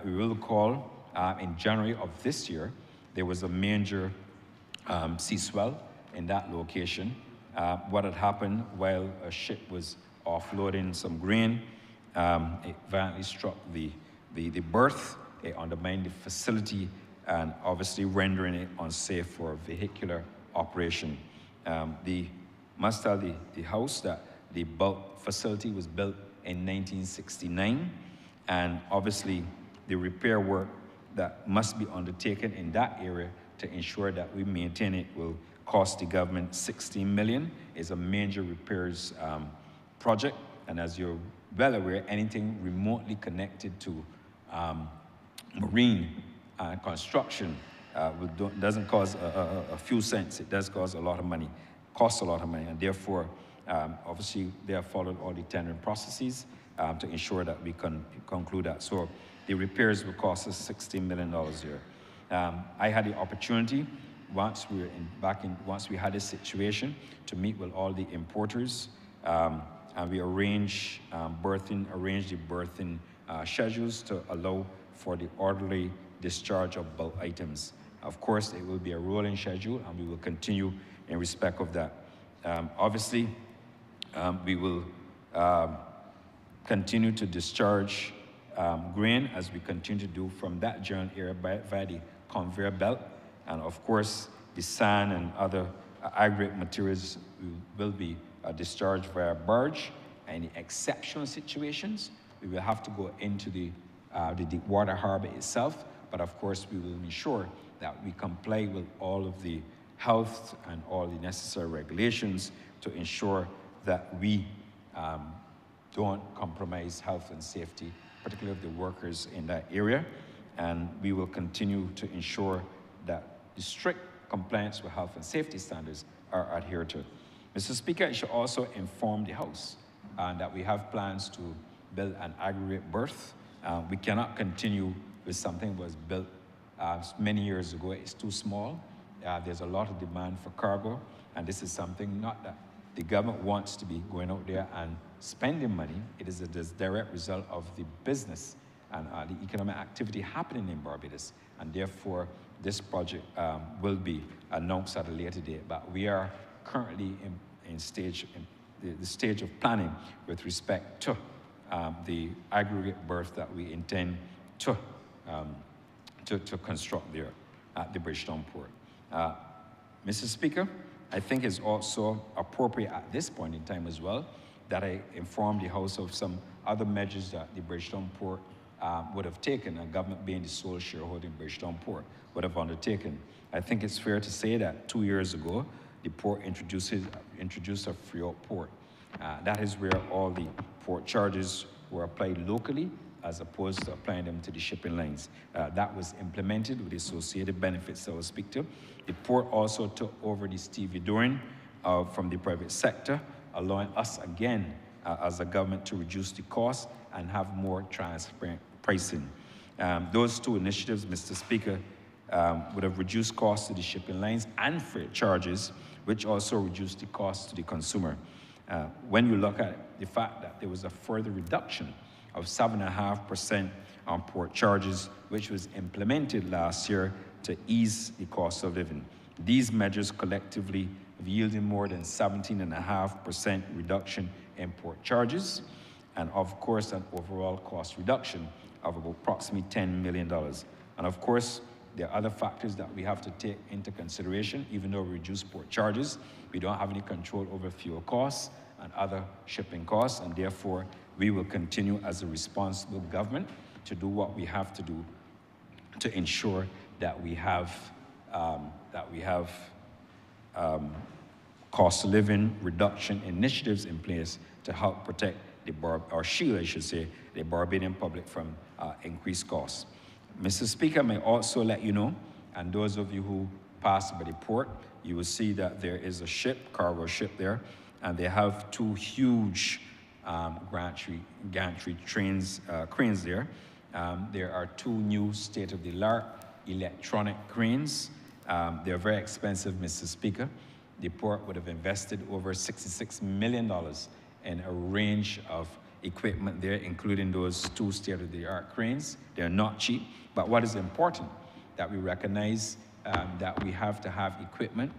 we will recall in January of this year, there was a major sea swell in that location. What had happened while a ship was offloading some grain, it violently struck the berth, it undermined the facility, and obviously rendering it unsafe for vehicular operation. Must tell the House that the bulk facility was built in 1969, and obviously the repair work that must be undertaken in that area to ensure that we maintain it will cost the government $16 million. It's a major repairs project, and as you're well aware, anything remotely connected to marine construction doesn't cost a few cents. It does cost a lot of money, costs a lot of money, and therefore, obviously, they have followed all the tendering processes to ensure that we can conclude that. So the repairs will cost us $16 million here. I had the opportunity, once we had this situation, to meet with all the importers, and we arranged the berthing schedules to allow for the orderly discharge of bulk items. Of course, it will be a rolling schedule, and we will continue in respect of that. Obviously, we will continue to discharge grain as we continue to do from that general area via the conveyor belt. And of course, the sand and other aggregate materials will be discharged via barge. And in exceptional situations, we will have to go into the deep water harbor itself, but of course we will ensure that we comply with all of the health and all the necessary regulations to ensure that we don't compromise health and safety, particularly of the workers in that area. And we will continue to ensure that the strict compliance with health and safety standards are adhered to. Mr. Speaker, I should also inform the House that we have plans to build an aggregate berth. We cannot continue with something that was built many years ago. It's too small. There's a lot of demand for cargo, and this is something not that the government wants to be going out there and spending money. It is a direct result of the business and the economic activity happening in Barbados, and therefore this project will be announced at a later date. But we are currently in the stage of planning with respect to the aggregate berth that we intend to construct there at the Bridgetown Port. Mr. Speaker, I think it's also appropriate at this point in time as well that I inform the House of some other measures that the Bridgetown Port would have taken, and government being the sole shareholder in Bridgetown Port would have undertaken. I think it's fair to say that 2 years ago, the port introduced a free-out port. That is where all the port charges were applied locally as opposed to applying them to the shipping lines. That was implemented with the associated benefits that I will speak to. The port also took over the stevedoring from the private sector, allowing us again as a government to reduce the cost and have more transparent pricing. Those two initiatives, Mr. Speaker, would have reduced costs to the shipping lines and freight charges, which also reduced the cost to the consumer. When you look at the fact that there was a further reduction of 7.5% on port charges, which was implemented last year to ease the cost of living. These measures collectively have yielded more than 17.5% reduction in port charges, and of course an overall cost reduction of about approximately $10 million. And of course, there are other factors that we have to take into consideration. Even though we reduce port charges, we don't have any control over fuel costs and other shipping costs, and therefore we will continue as a responsible government to do what we have to do to ensure that we have cost of living reduction initiatives in place to help protect or shield, I should say, the Barbadian public from increased costs. Mr. Speaker, I may also let you know, and those of you who pass by the port, you will see that there is a ship, cargo ship there, and they have two huge gantry cranes there. There are two new state-of-the-art electronic cranes. They're very expensive, Mr. Speaker. The port would have invested over $66 million in a range of equipment there, including those two state-of-the-art cranes. They're not cheap, but what is important that we recognize that we have to have equipment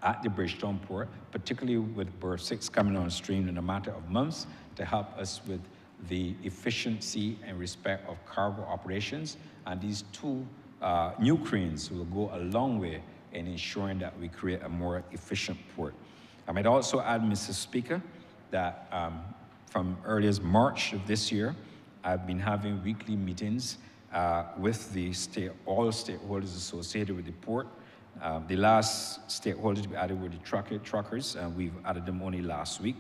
at the Bridgetown Port, particularly with berth 6 coming on stream in a matter of months, to help us with the efficiency and respect of cargo operations. And these two new cranes will go a long way in ensuring that we create a more efficient port. I might also add, Mr. Speaker, that from early as March of this year, I've been having weekly meetings with all stakeholders associated with the port. The last stakeholders we added were the truckers, and we've added them only last week.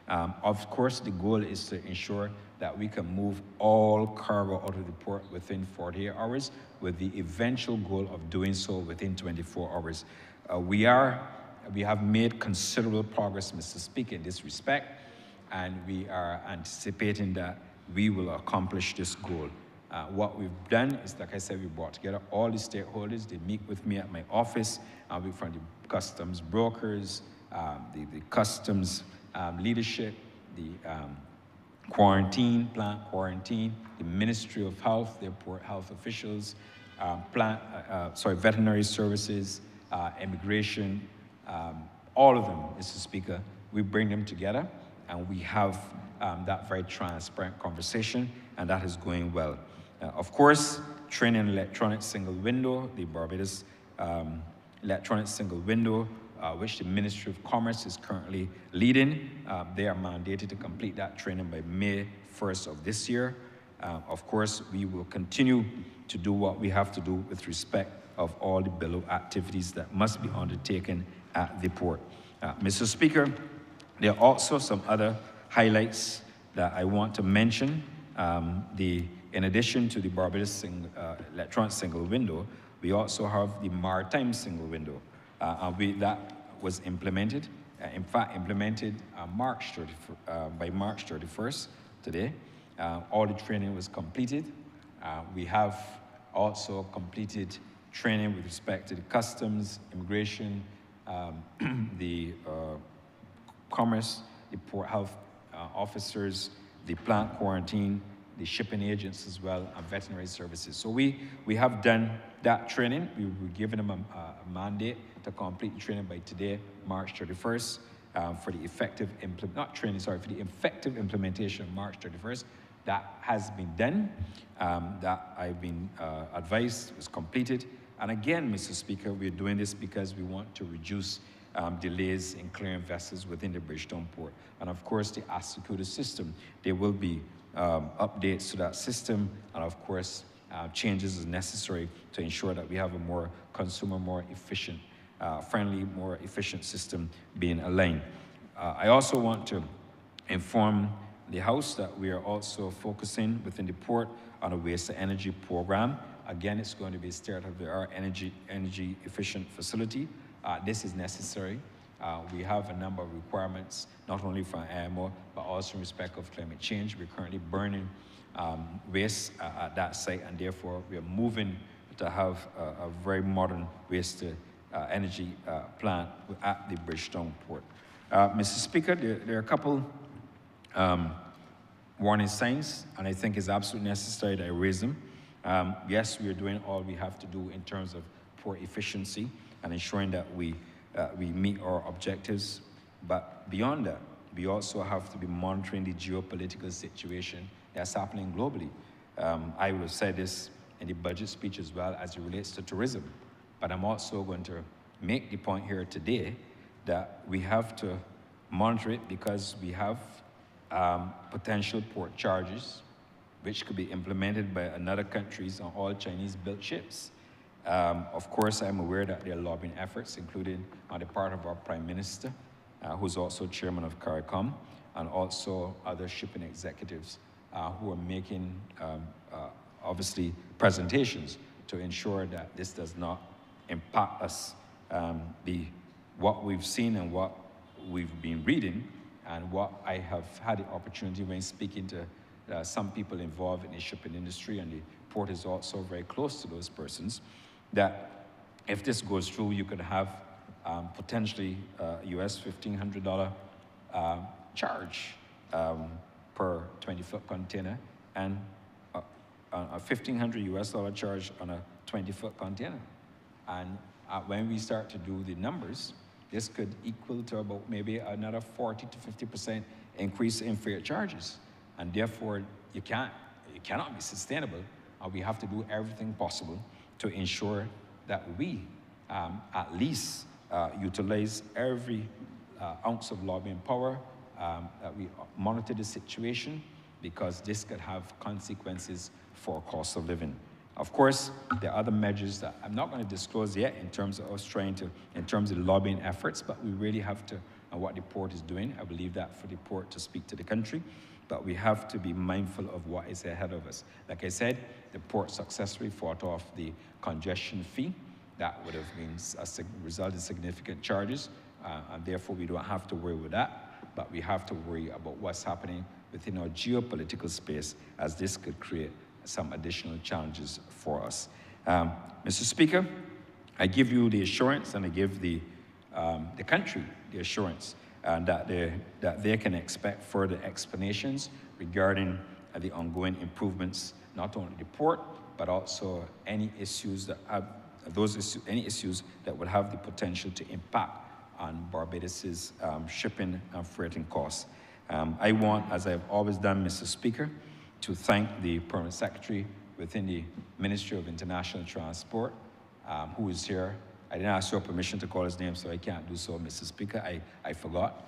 Of course, the goal is to ensure that we can move all cargo out of the port within 48 hours, with the eventual goal of doing so within 24 hours. We have made considerable progress, Mr. Speaker, in this respect, and we are anticipating that we will accomplish this goal. What we've done is, like I said, we brought together all the stakeholders. They meet with me at my office, from the customs brokers, the customs leadership, the plant quarantine, the Ministry of Health, the port health officials, veterinary services, immigration, all of them, Mr. Speaker. We bring them together, and we have that very transparent conversation, and that is going well. Of course, training electronic single window, the Barbados electronic single window, which the Ministry of Commerce is currently leading. They are mandated to complete that training by May 1st of this year. Of course, we will continue to do what we have to do with respect of all the below activities that must be undertaken at the port. Mr. Speaker, there are also some other highlights that I want to mention. In addition to the Barbados electronic single window, we also have the maritime single window. That was implemented, in fact, implemented by March 31st today. All the training was completed. We have also completed training with respect to the customs, immigration, the commerce, the port health officers, the plant quarantine, the shipping agents as well, and veterinary services. So we have done that training. We were giving them a mandate to complete the training by today, March 31st, for the effective for the effective implementation of March 31st. That has been done. That I've been advised was completed. And again, Mr. Speaker, we're doing this because we want to reduce delays in clearing vessels within the Bridgetown port. And of course, the Assecuda system, there will be updates to that system, and of course, changes as necessary to ensure that we have a more consumer, more efficient, friendly, more efficient system being aligned. I also want to inform the House that we are also focusing within the port on a waste-to-energy program. Again, it's going to be a state-of-the-art energy efficient facility. This is necessary. We have a number of requirements, not only from IMO, but also in respect of climate change. We're currently burning waste at that site, and therefore we are moving to have a very modern waste-to-energy plant at the Bridgetown port. Mr. Speaker, there are a couple warning signs, and I think it's absolutely necessary that I raise them. Yes, we are doing all we have to do in terms of port efficiency and ensuring that we meet our objectives. But beyond that, we also have to be monitoring the geopolitical situation that's happening globally. I would have said this in the budget speech as well as it relates to tourism. But I'm also going to make the point here today that we have to monitor it because we have potential port charges which could be implemented by another countries on all Chinese-built ships. Of course, I'm aware that there are lobbying efforts, including on the part of our Prime Minister, who's also chairman of CARICOM, and also other shipping executives who are making, obviously, presentations to ensure that this does not impact us. What we've seen and what we've been reading, and what I have had the opportunity when speaking to some people involved in the shipping industry, and the port is also very close to those persons, that if this goes through, you could have potentially US $1,500 charge per 20-foot container, and a $1,500 US charge on a 20-foot container. And when we start to do the numbers, this could equal to about maybe another 40 to 50% increase in freight charges. And therefore, it cannot be sustainable. We have to do everything possible to ensure that we at least utilize every ounce of lobbying power, that we monitor the situation, because this could have consequences for cost of living. Of course, there are other measures that I'm not going to disclose yet in terms of us in terms of the lobbying efforts, but we really have to, what the port is doing. I believe that for the port to speak to the country, but we have to be mindful of what is ahead of us. Like I said, the port successfully fought off the congestion fee. That would have been resulted in significant charges, and therefore we don't have to worry with that, but we have to worry about what's happening within our geopolitical space, as this could create some additional challenges for us. Mr. Speaker, I give you the assurance, and I give the country the assurance that they can expect further explanations regarding the ongoing improvements, not only the port, but also any issues that any issues that would have the potential to impact on Barbados's shipping and freighting costs. I want, as I've always done, Mr. Speaker, to thank the Permanent Secretary within the Ministry of International Transport, who is here. I didn't ask your permission to call his name, so I can't do so, Mr. Speaker. I forgot.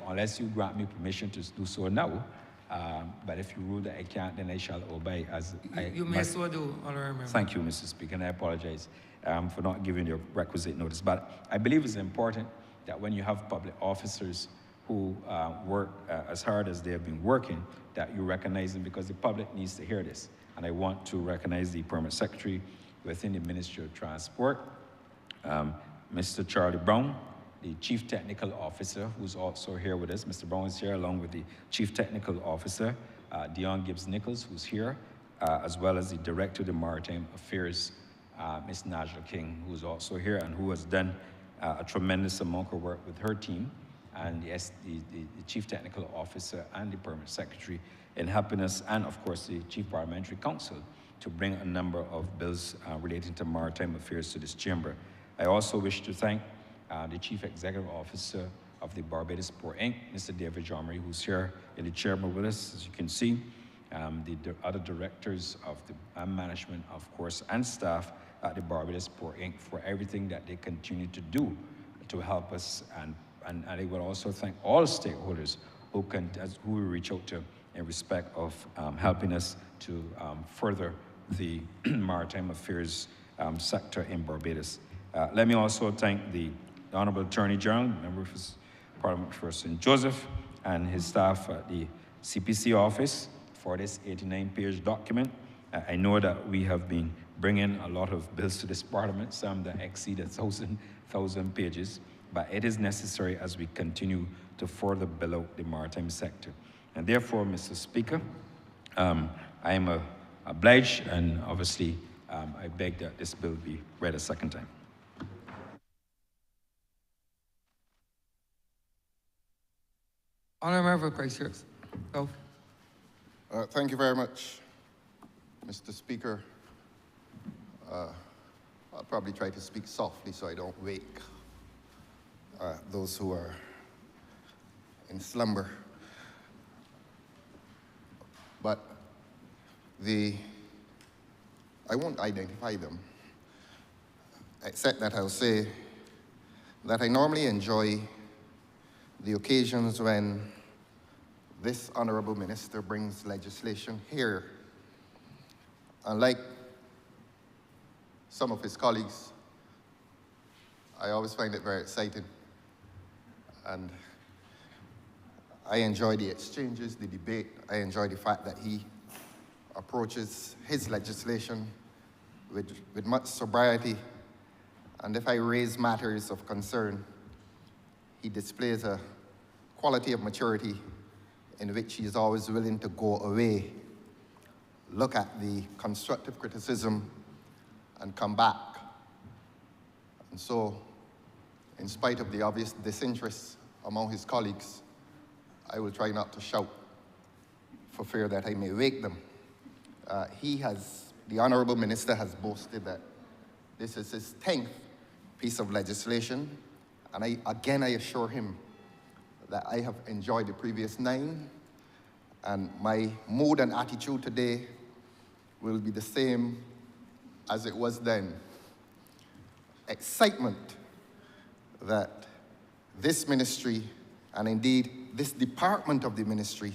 Unless you grant me permission to do so now, But if you rule that I can't, then I shall obey as
You may so do, Honourable Member.
Thank you, Mr. Speaker, and I apologize for not giving the requisite notice. But I believe it's important that when you have public officers who work as hard as they have been working, that you recognize them, because the public needs to hear this. And I want to recognize the Permanent Secretary within the Ministry of Transport, Mr. Charlie Brown, the Chief Technical Officer, who's also here with us. Mr. Brown is here along with the Chief Technical Officer, Dion Gibbs-Nichols, who's here, as well as the Director of the Maritime Affairs, Ms. Najla King, who's also here and who has done a tremendous amount of work with her team, and yes, the Chief Technical Officer and the Permanent Secretary in helping us, and of course the Chief Parliamentary Counsel, to bring a number of bills relating to maritime affairs to this chamber. I also wish to thank the Chief Executive Officer of the Barbados Port Inc., Mr. David Jomry, who's here in the chamber with us, as you can see, the other directors of the management, of course, and staff at the Barbados Port Inc. for everything that they continue to do to help us, and I will also thank all stakeholders who we reach out to in respect of helping us to further the maritime affairs sector in Barbados. Let me also thank the Honourable Attorney General, Member of Parliament for St. Joseph, and his staff at the CPC office for this 89-page document. I know that we have been bringing a lot of bills to this Parliament, some that exceed 1,000 pages, but it is necessary as we continue to further build out the maritime sector. And therefore, Mr. Speaker, I am obliged, and obviously I beg that this bill be read a second time.
Honourable Member Christchurch. So,
Thank you very much, Mr. Speaker. I'll probably try to speak softly so I don't wake those who are in slumber. But I won't identify them, except that I'll say that I normally enjoy the occasions when this Honourable Minister brings legislation here. Unlike some of his colleagues, I always find it very exciting. And I enjoy the exchanges, the debate. I enjoy the fact that he approaches his legislation with much sobriety. And if I raise matters of concern, he displays a quality of maturity in which he is always willing to go away, look at the constructive criticism, and come back. And so, in spite of the obvious disinterest among his colleagues, I will try not to shout for fear that I may wake them. The Honourable Minister has boasted that this is his 10th piece of legislation, and I assure him that I have enjoyed the previous 9, and my mood and attitude today will be the same as it was then. Excitement that this ministry, and indeed this department of the ministry,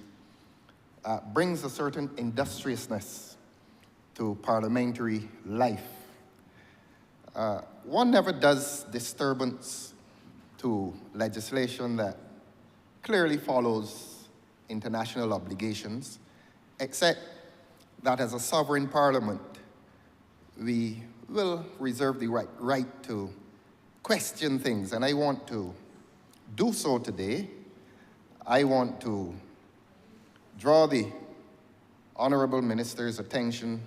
brings a certain industriousness to parliamentary life. One never does disturbance to legislation that clearly follows international obligations, except that as a sovereign parliament, we will reserve the right to question things, and I want to do so today. I want to draw the Honourable Minister's attention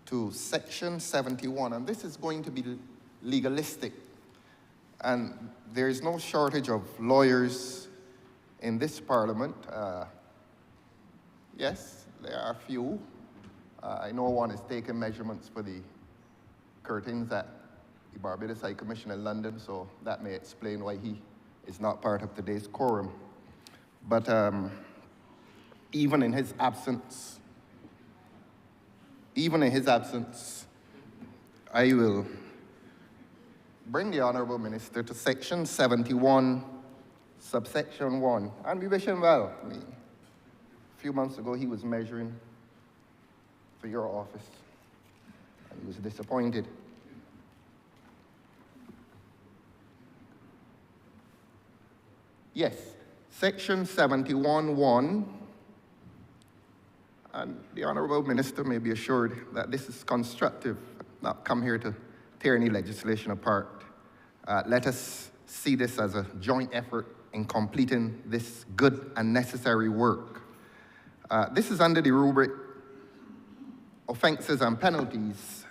to Section 71, and this is going to be legalistic. And there is no shortage of lawyers in this Parliament. Yes, there are a few. I know one is taking measurements for the curtains at the Barbados High Commission in London, so that may explain why he is not part of today's quorum. But even in his absence, I will bring the Honourable Minister to Section 71, subsection 1, and we wish him well. few months ago, he was measuring for your office, and he was disappointed. Yes, section 71(1), and the Honourable Minister may be assured that this is constructive, not come here to tear any legislation apart. Let us see this as a joint effort in completing this good and necessary work. This is under the rubric offences and penalties,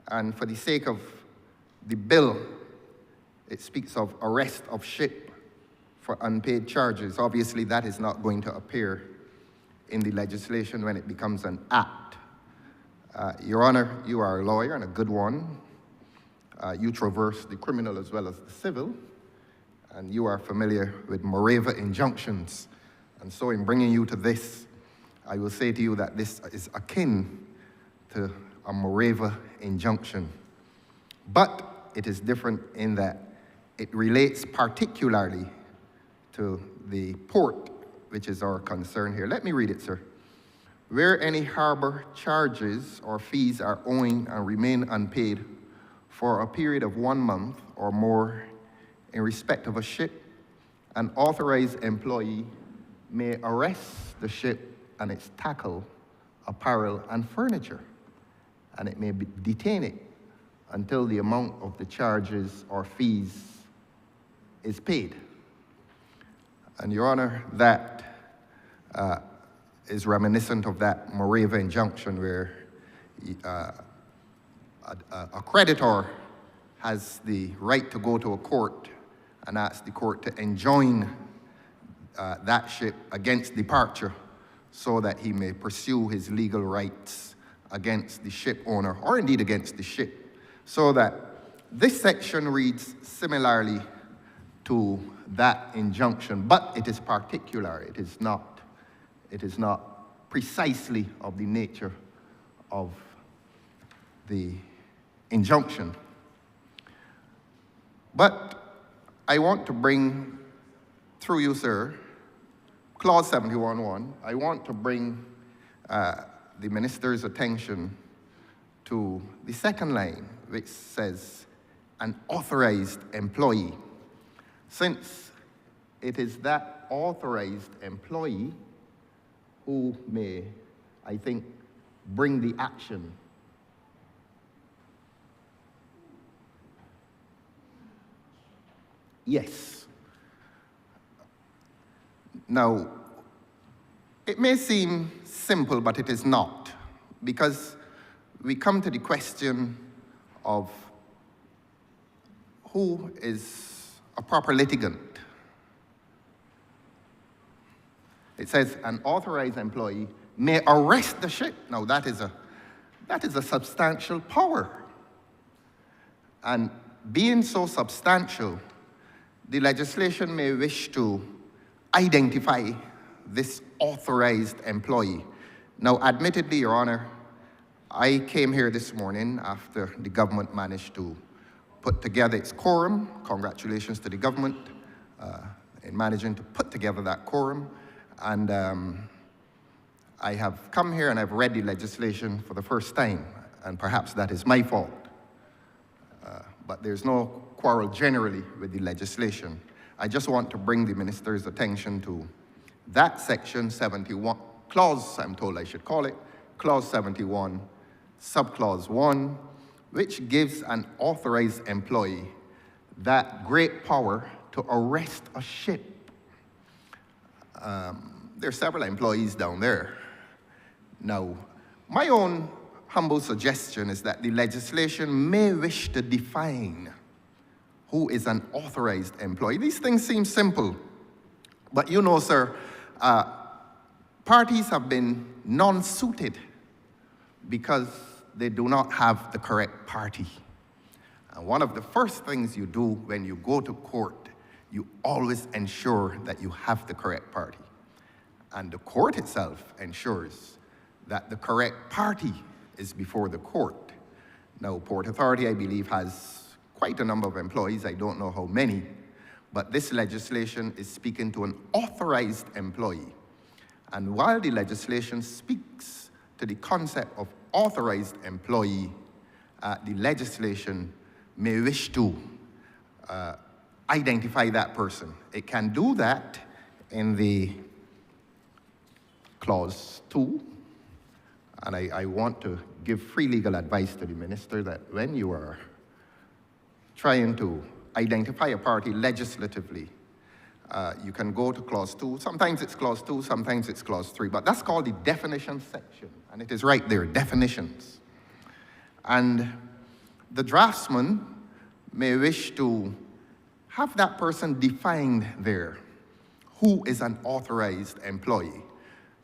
and for the sake of the bill, it speaks of arrest of ship for unpaid charges. Obviously, that is not going to appear in the legislation when it becomes an act. Your Honor, you are a lawyer and a good one. You traverse the criminal as well as the civil, and you are familiar with Moreva injunctions. And so in bringing you to this, I will say to you that this is akin to a Moreva injunction. But it is different in that it relates particularly to the port, which is our concern here. Let me read it, sir. Where any harbor charges or fees are owing and remain unpaid for a period of 1 month or more in respect of a ship, an authorized employee may arrest the ship and its tackle, apparel, and furniture, and it may detain it until the amount of the charges or fees is paid. And Your Honor, that is reminiscent of that Moreva injunction where a creditor has the right to go to a court and ask the court to enjoin that ship against departure so that he may pursue his legal rights against the ship owner, or indeed against the ship. So that this section reads similarly to that injunction, but it is particular. It is not precisely of the nature of the injunction. But I want to bring, through you, sir, Clause 71(1), I want to bring the minister's attention to the second line, which says, an authorized employee. Since it is that authorized employee who may, I think, bring the action. Yes. Now, it may seem simple, but it is not, because we come to the question of who is a proper litigant. It says an authorized employee may arrest the ship. Now that is a substantial power. And being so substantial, the legislation may wish to identify this authorized employee. Now, admittedly, Your Honor, I came here this morning after the government managed to put together its quorum. Congratulations to the government in managing to put together that quorum. And I have come here and I've read the legislation for the first time, and perhaps that is my fault. But there's no quarrel generally with the legislation. I just want to bring the minister's attention to that section 71, clause, I'm told I should call it, clause 71, subclause 1, which gives an authorized employee that great power to arrest a ship. There are several employees down there. Now, my own humble suggestion is that the legislation may wish to define who is an authorized employee. These things seem simple, but you know, sir, parties have been non-suited because they do not have the correct party. And one of the first things you do when you go to court, you always ensure that you have the correct party. And the court itself ensures that the correct party is before the court. Now, Port Authority, I believe, has quite a number of employees. I don't know how many, but this legislation is speaking to an authorized employee. And while the legislation speaks to the concept of authorized employee, the legislation may wish to identify that person. It can do that in the clause 2, and I want to give free legal advice to the minister that when you are trying to identify a party legislatively, you can go to clause 2. Sometimes it's clause 2, sometimes it's clause 3, but that's called the definition section, and it is right there, definitions. And the draftsman may wish to have that person defined there, who is an authorized employee.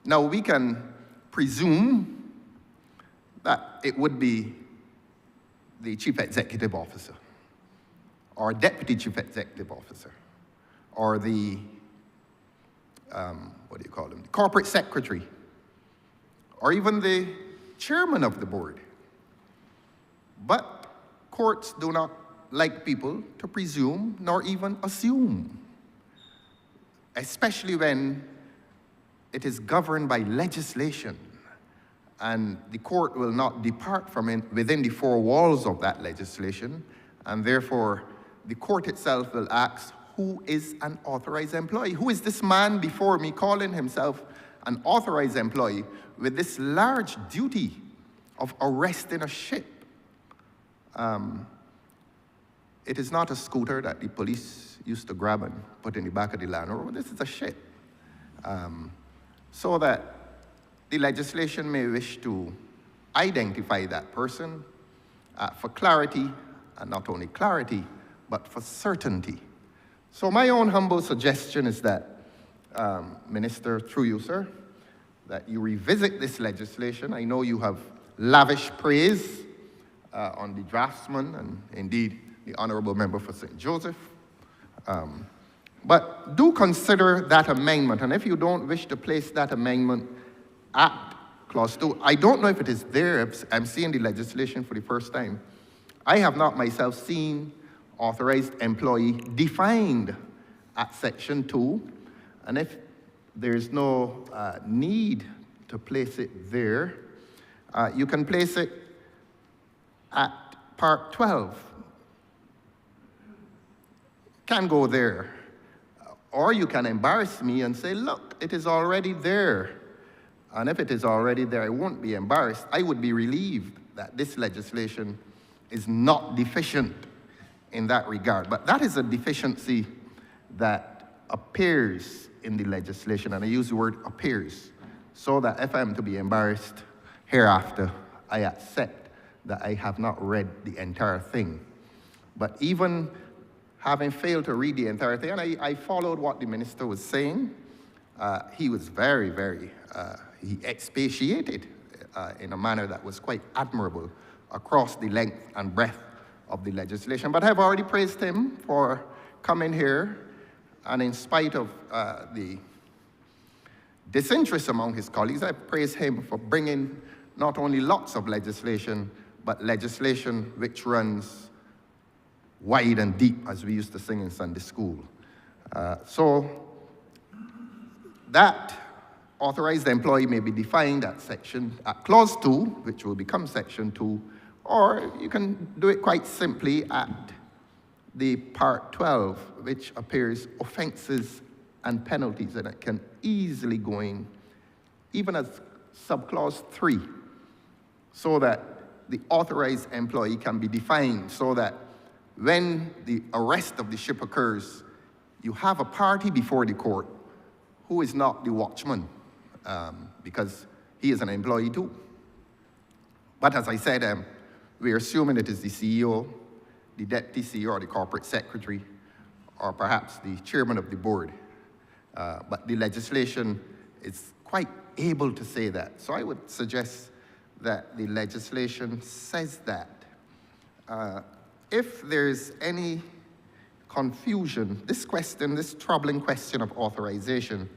Now, we can presume that it would be the chief executive officer, or deputy chief executive officer, or the, the corporate secretary, or even the chairman of the board. But courts do not like people to presume nor even assume, especially when it is governed by legislation, and the court will not depart from it within the four walls of that legislation, and therefore the court itself will ask, who is an authorized employee? Who is this man before me calling himself an authorized employee with this large duty of arresting a ship? It is not a scooter that the police used to grab and put in the back of the Land Rover. This is a ship. So that the legislation may wish to identify that person for clarity, and not only clarity, but for certainty. So my own humble suggestion is that, Minister, through you, sir, that you revisit this legislation. I know you have lavish praise on the draftsman and indeed the Honourable Member for St. Joseph. But do consider that amendment, and if you don't wish to place that amendment at clause 2, I don't know if it is there. I'm seeing the legislation for the first time. I have not myself seen authorized employee defined at section 2, and if there's no need to place it there, you can place it at part 12. Can go there. Or you can embarrass me and say, look, it is already there. And if it is already there, I won't be embarrassed. I would be relieved that this legislation is not deficient in that regard. But that is a deficiency that appears in the legislation, and I use the word appears, so that if I'm to be embarrassed hereafter, I accept that I have not read the entire thing. But even having failed to read the entire thing, and I followed what the minister was saying, he was very, he expatiated in a manner that was quite admirable across the length and breadth of the legislation. But I've already praised him for coming here, and in spite of the disinterest among his colleagues, I praise him for bringing not only lots of legislation, but legislation which runs wide and deep, as we used to sing in Sunday school. So that authorized employee may be defined at clause 2, which will become section 2, or you can do it quite simply at the part 12, which appears offenses and penalties, and it can easily go in even as subclause 3, so that the authorized employee can be defined, so that when the arrest of the ship occurs, you have a party before the court who is not the watchman, because he is an employee too. But as I said, we're assuming it is the CEO, the deputy CEO, or the corporate secretary, or perhaps the chairman of the board. But the legislation is quite able to say that. So I would suggest that the legislation says that. If there's any confusion, this troubling question of authorization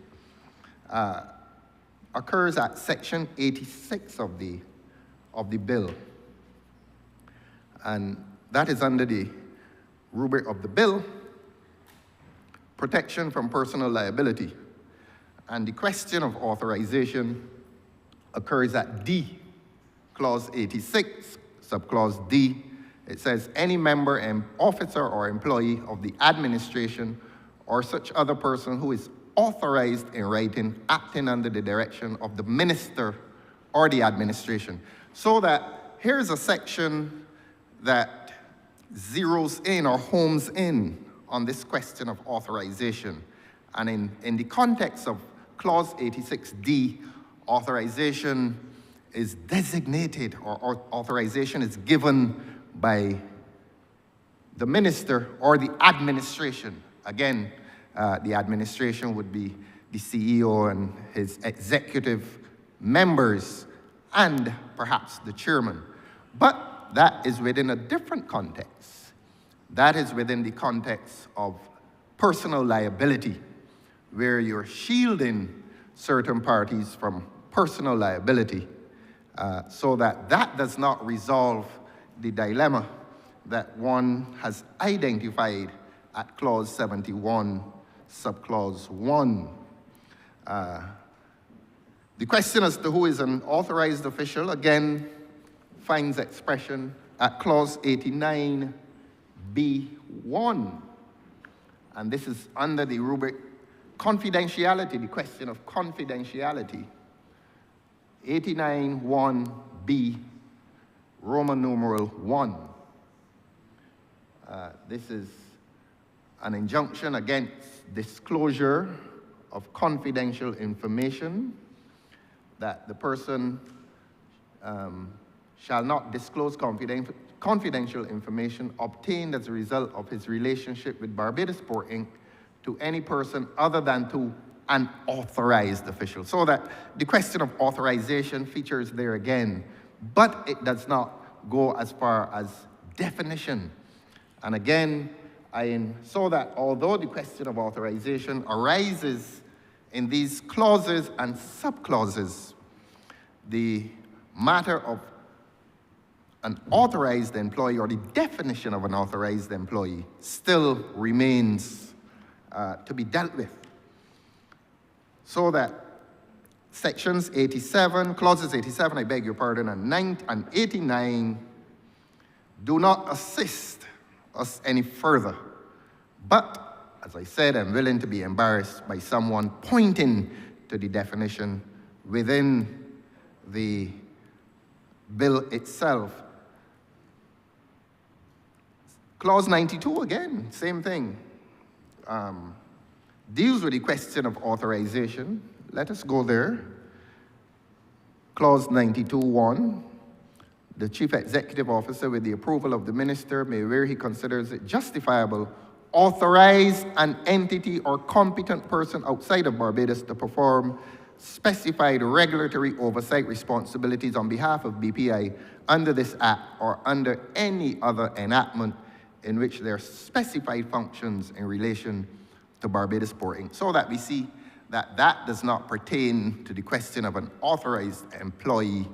occurs at section 86 of the bill. And that is under the rubric of the bill, protection from personal liability. And the question of authorization occurs at D, clause 86, subclause D. It says, any member and officer or employee of the administration or such other person who is authorized in writing, acting under the direction of the minister or the administration. So that here's a section that zeroes in or homes in on this question of authorization. And in the context of clause 86D, authorization is designated, or authorization is given by the minister or the administration. Again, the administration would be the CEO and his executive members and perhaps the chairman. But that is within a different context. That is within the context of personal liability, where you're shielding certain parties from personal liability, so that does not resolve the dilemma that one has identified at clause 71, subclause 1. The question as to who is an authorized official, again, finds expression at clause 89, B1. And this is under the rubric confidentiality, the question of confidentiality. 89.1b, Roman numeral 1. This is an injunction against disclosure of confidential information, that the person shall not disclose confidential information obtained as a result of his relationship with Barbados Port Inc. to any person other than to an authorized official. So that the question of authorization features there again, but it does not go as far as definition. And again, so that although the question of authorization arises in these clauses and subclauses, the matter of an authorized employee, or the definition of an authorized employee, still remains to be dealt with. So that sections 87, clauses 87, I beg your pardon, and 89 do not assist us any further. But, as I said, I'm willing to be embarrassed by someone pointing to the definition within the bill itself. Clause 92, again, same thing. Deals with the question of authorization. Let us go there. Clause 92.1. The chief executive officer, with the approval of the minister, may, where he considers it justifiable, authorize an entity or competent person outside of Barbados to perform specified regulatory oversight responsibilities on behalf of BPI under this act or under any other enactment in which there are specified functions in relation to Barbados Port Inc. So that we see that does not pertain to the question of an authorized employee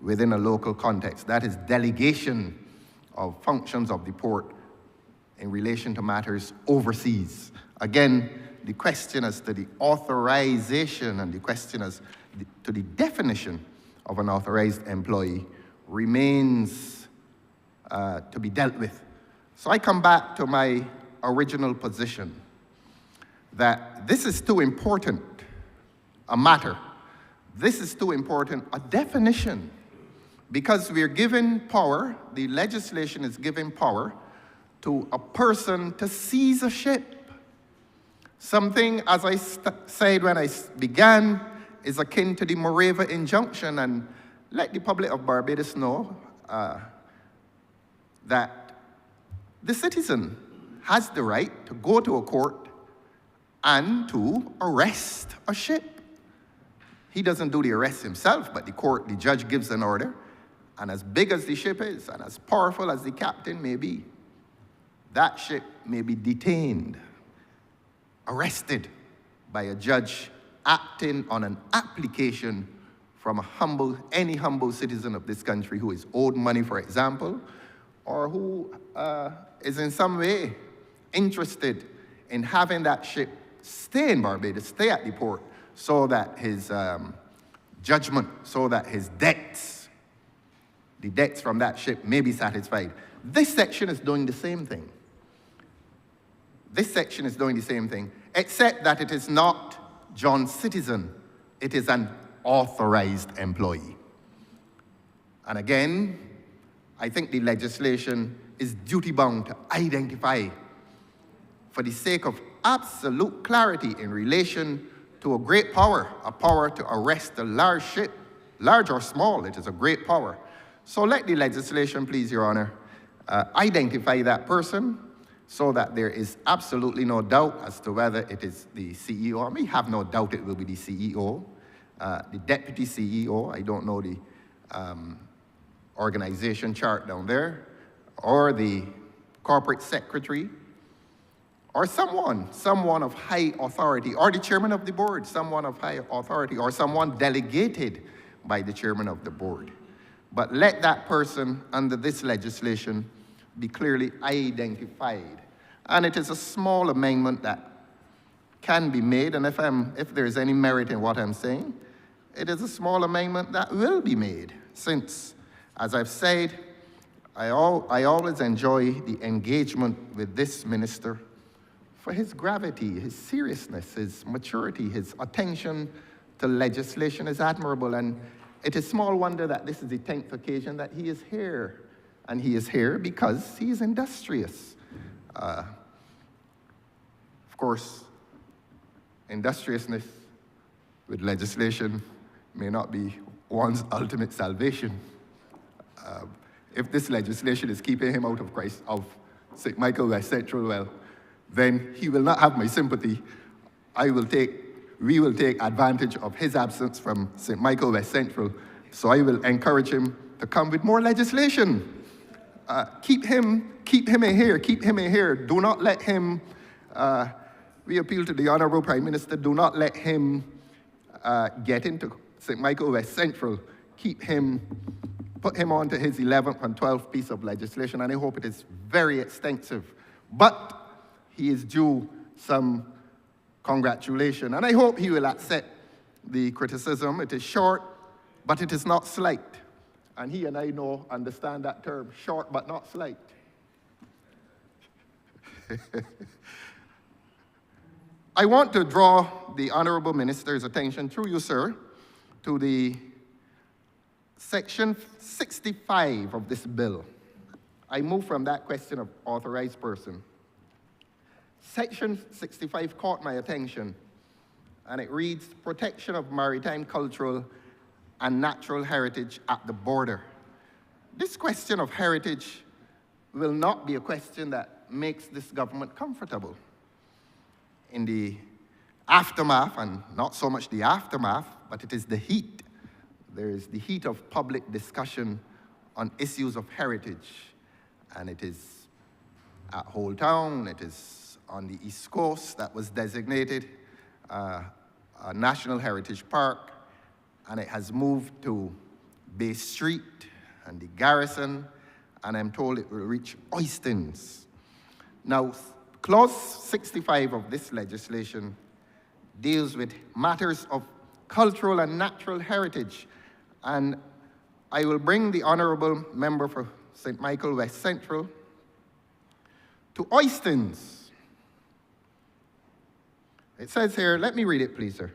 within a local context. That is delegation of functions of the port in relation to matters overseas. Again, the question as to the authorization and the question as to the definition of an authorized employee remains to be dealt with. So I come back to my original position that this is too important a matter. This is too important a definition, because we're given power, the legislation is giving power to a person to seize a ship. Something, as I said when I began, is akin to the Moreva injunction, and let the public of Barbados know that the citizen has the right to go to a court and to arrest a ship. He doesn't do the arrest himself, but the judge gives an order, and as big as the ship is, and as powerful as the captain may be, that ship may be detained, arrested by a judge acting on an application from any humble citizen of this country who is owed money, for example, or who is in some way interested in having that ship stay in Barbados, stay at the port, so that his judgment, so that his debts, the debts from that ship may be satisfied. This section is doing the same thing. This section is doing the same thing, except that it is not John's citizen. It is an authorized employee. And again, I think the legislation is duty-bound to identify, for the sake of absolute clarity in relation to a great power, a power to arrest a large ship, large or small, it is a great power. So let the legislation, please, Your Honor, identify that person so that there is absolutely no doubt as to whether it is the CEO. I may have no doubt it will be the CEO, the deputy CEO. I don't know the organization chart down there, or the corporate secretary, or someone of high authority, or the chairman of the board, someone of high authority, or someone delegated by the chairman of the board. But let that person under this legislation be clearly identified. And it is a small amendment that can be made, and if there's any merit in what I'm saying, it is a small amendment that will be made, since, as I've said, I always enjoy the engagement with this minister for his gravity, his seriousness, his maturity, his attention to legislation is admirable, and it is small wonder that this is the 10th occasion that he is here. And he is here because he is industrious. Of course, industriousness with legislation may not be one's ultimate salvation. If this legislation is keeping him out of St. Michael West Central, well, then he will not have my sympathy. We will take advantage of his absence from St. Michael West Central. So I will encourage him to come with more legislation. Keep him in here, keep him in here. Do not let him, we appeal to the Honourable Prime Minister, do not let him get into St. Michael West Central. Put him on to his 11th and 12th piece of legislation, and I hope it is very extensive. But he is due some congratulation, and I hope he will accept the criticism. It is short, but it is not slight. And he and I understand that term, short but not slight. I want to draw the Honourable Minister's attention, through you, sir, to the Section 65 of this bill. I move from that question of authorized person. Section 65 caught my attention, and it reads, protection of maritime, cultural, and natural heritage at the border. This question of heritage will not be a question that makes this government comfortable. In the aftermath, and not so much the aftermath, but it is the heat. There is the heat of public discussion on issues of heritage, and it is at Whole Town, it is on the East Coast that was designated a National Heritage Park, and it has moved to Bay Street and the Garrison, and I'm told it will reach Oistins. Now, Clause 65 of this legislation deals with matters of cultural and natural heritage, and I will bring the Honourable Member for St. Michael West Central to Oistins. It says here, let me read it, please, sir.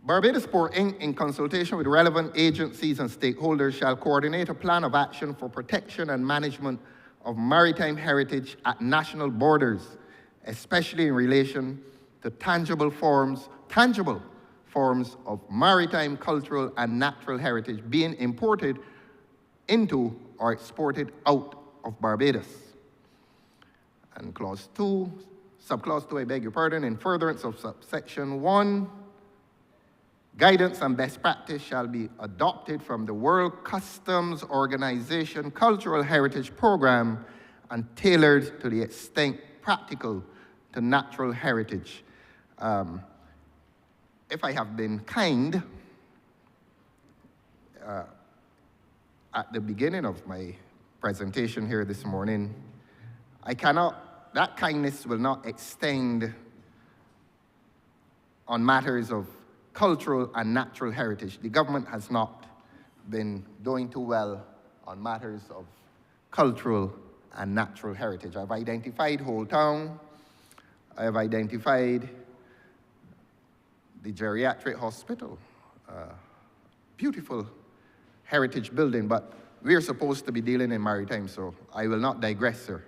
Barbados Port Inc., in consultation with relevant agencies and stakeholders, shall coordinate a plan of action for protection and management of maritime heritage at national borders, especially in relation to tangible forms of maritime, cultural, and natural heritage being imported into or exported out of Barbados. And Clause 2, Subclause 2, I beg your pardon, in furtherance of Subsection 1, guidance and best practice shall be adopted from the World Customs Organization Cultural Heritage Program and tailored to the extent practical to natural heritage. If I have been kind at the beginning of my presentation here this morning, that kindness will not extend on matters of cultural and natural heritage. The government has not been doing too well on matters of cultural and natural heritage. I've identified Whole Town. I have identified the geriatric hospital, beautiful heritage building, but we're supposed to be dealing in maritime, so I will not digress, sir.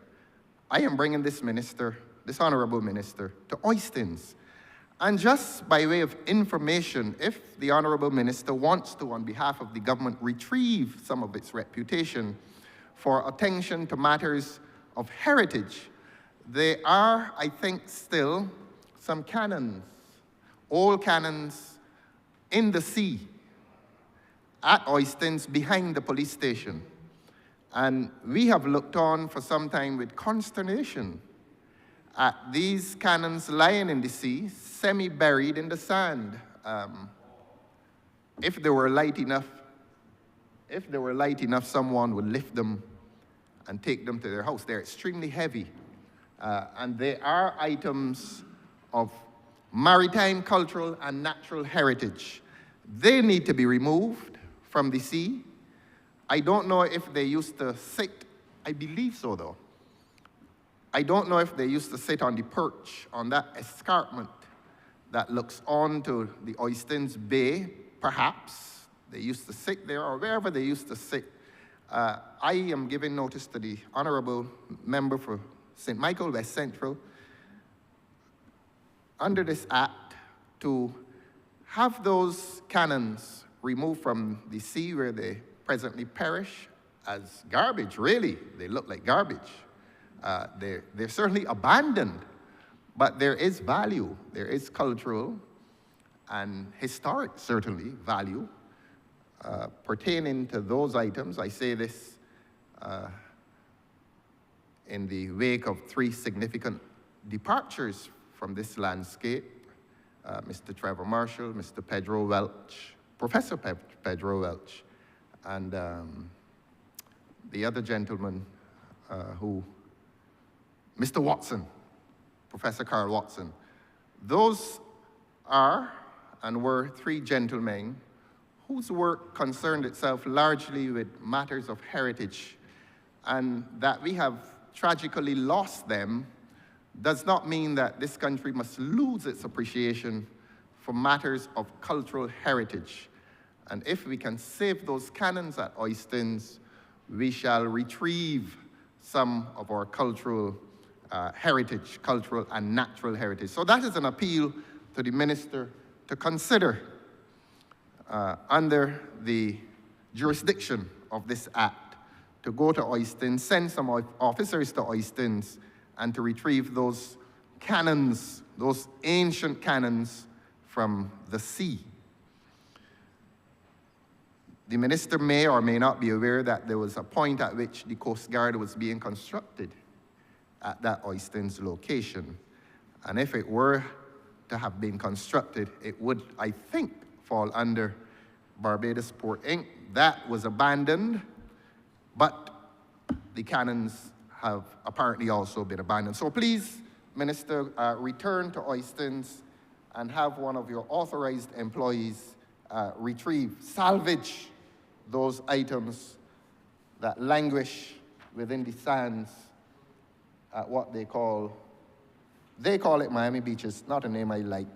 I am bringing this minister, this honorable minister, to Oistins. And just by way of information, if the honorable minister wants to, on behalf of the government, retrieve some of its reputation for attention to matters of heritage, there are, I think, still some cannons, old cannons in the sea at Oistins behind the police station. And we have looked on for some time with consternation at these cannons lying in the sea, semi-buried in the sand. If they were light enough, someone would lift them and take them to their house. They're extremely heavy. And they are items of maritime, cultural, and natural heritage. They need to be removed from the sea. I don't know if they used to sit, I believe so though. I don't know if they used to sit on the perch, on that escarpment that looks on to the Oistins Bay, perhaps. They used to sit there, or wherever they used to sit. I am giving notice to the honorable member for St. Michael West Central, under this act, to have those cannons removed from the sea where they presently perish as garbage, really. They look like garbage. They're certainly abandoned, but there is value. There is cultural and historic, certainly, value pertaining to those items. I say this in the wake of 3 significant departures from this landscape. Mr. Trevor Marshall, Mr. Pedro Welch, Professor Pedro Welch, and the other gentleman Mr. Watson, Professor Carl Watson. Those are and were 3 gentlemen whose work concerned itself largely with matters of heritage, and that we have tragically lost them does not mean that this country must lose its appreciation for matters of cultural heritage. And if we can save those cannons at Oistins, we shall retrieve some of our cultural heritage, cultural and natural heritage. So that is an appeal to the minister to consider under the jurisdiction of this act, to go to Oistins, send some officers to Oistins, and to retrieve those cannons, those ancient cannons from the sea. The minister may or may not be aware that there was a point at which the Coast Guard was being constructed at that Oistins location. And if it were to have been constructed, it would, I think, fall under Barbados Port Inc. That was abandoned, but the cannons have apparently also been abandoned. So please, Minister, return to Oistins and have one of your authorized employees retrieve, salvage those items that languish within the sands at what they call it Miami Beach. It's not a name I like.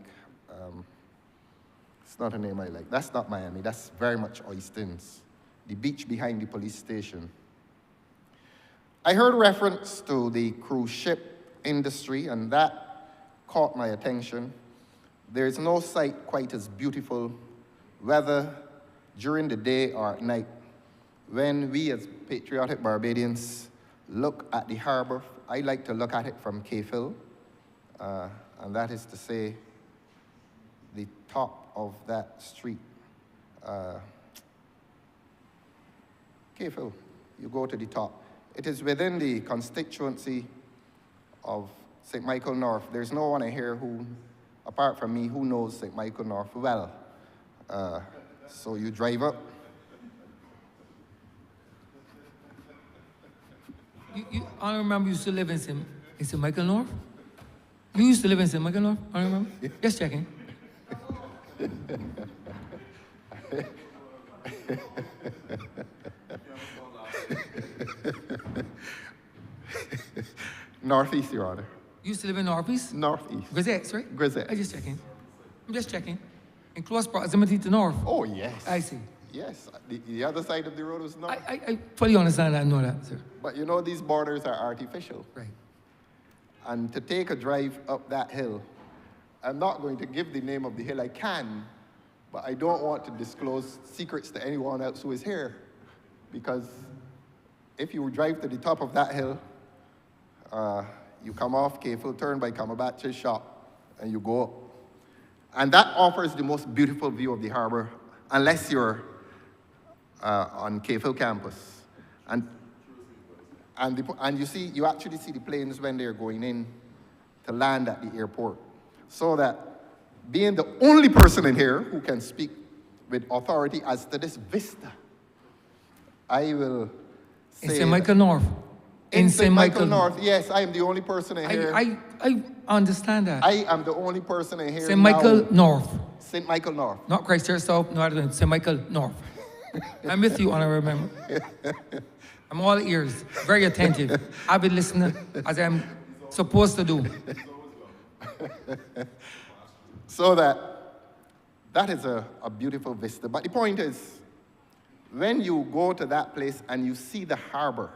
It's not a name I like. That's not Miami, that's very much Oistins, the beach behind the police station. I heard reference to the cruise ship industry, and that caught my attention. There is no sight quite as beautiful, whether during the day or at night, when we as patriotic Barbadians look at the harbor. I like to look at it from Cayfield, and that is to say, the top of that street. Cayfield, you go to the top. It is within the constituency of St. Michael North. There's no one here who, apart from me, who knows St. Michael North well. So you drive up.
I remember you used to live in St. Michael North? You used to live in St. Michael North? I remember? Just checking.
Northeast, Your Honor.
You used to live in Northeast?
Northeast.
Grisettes, right?
Grisettes.
I'm just checking. I'm just checking. In close proximity to North.
Oh, yes.
I see.
Yes, the other side of the road was north.
I fully understand that, I know that, sir.
But you know, these borders are artificial.
Right.
And to take a drive up that hill, I'm not going to give the name of the hill. I can, but I don't want to disclose secrets to anyone else who is here. Because if you drive to the top of that hill, you come off Cafel, turn by Camabatch's shop, and you go up. And that offers the most beautiful view of the harbor, unless you're on Cafel campus. And you actually see the planes when they're going in to land at the airport. So that being the only person in here who can speak with authority as to this vista, I will say...
In St. Michael North.
In St. Michael North, yes, I am the only person in here.
I understand that.
I am the only person in here
St. Michael North.
St. Michael North.
Not Christchurch South, no other than St. Michael North. I'm with you, Honourable Member. I'm all ears, very attentive, avid listener, as I'm supposed to do.
So that is a beautiful vista. But the point is, when you go to that place and you see the harbor,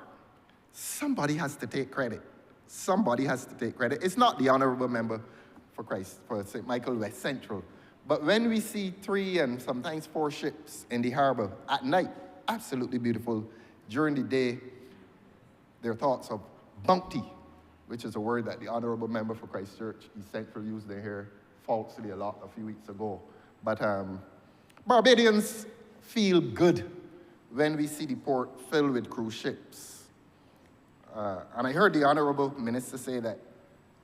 somebody has to take credit. Somebody has to take credit. It's not the Honourable Member for St. Michael West Central. But when we see 3 and sometimes 4 ships in the harbor at night, absolutely beautiful. During the day, there are thoughts of bounty, which is a word that the Honourable Member for Christchurch East Central used in here falsely a lot a few weeks ago. But Barbadians feel good when we see the port filled with cruise ships. And I heard the Honourable Minister say that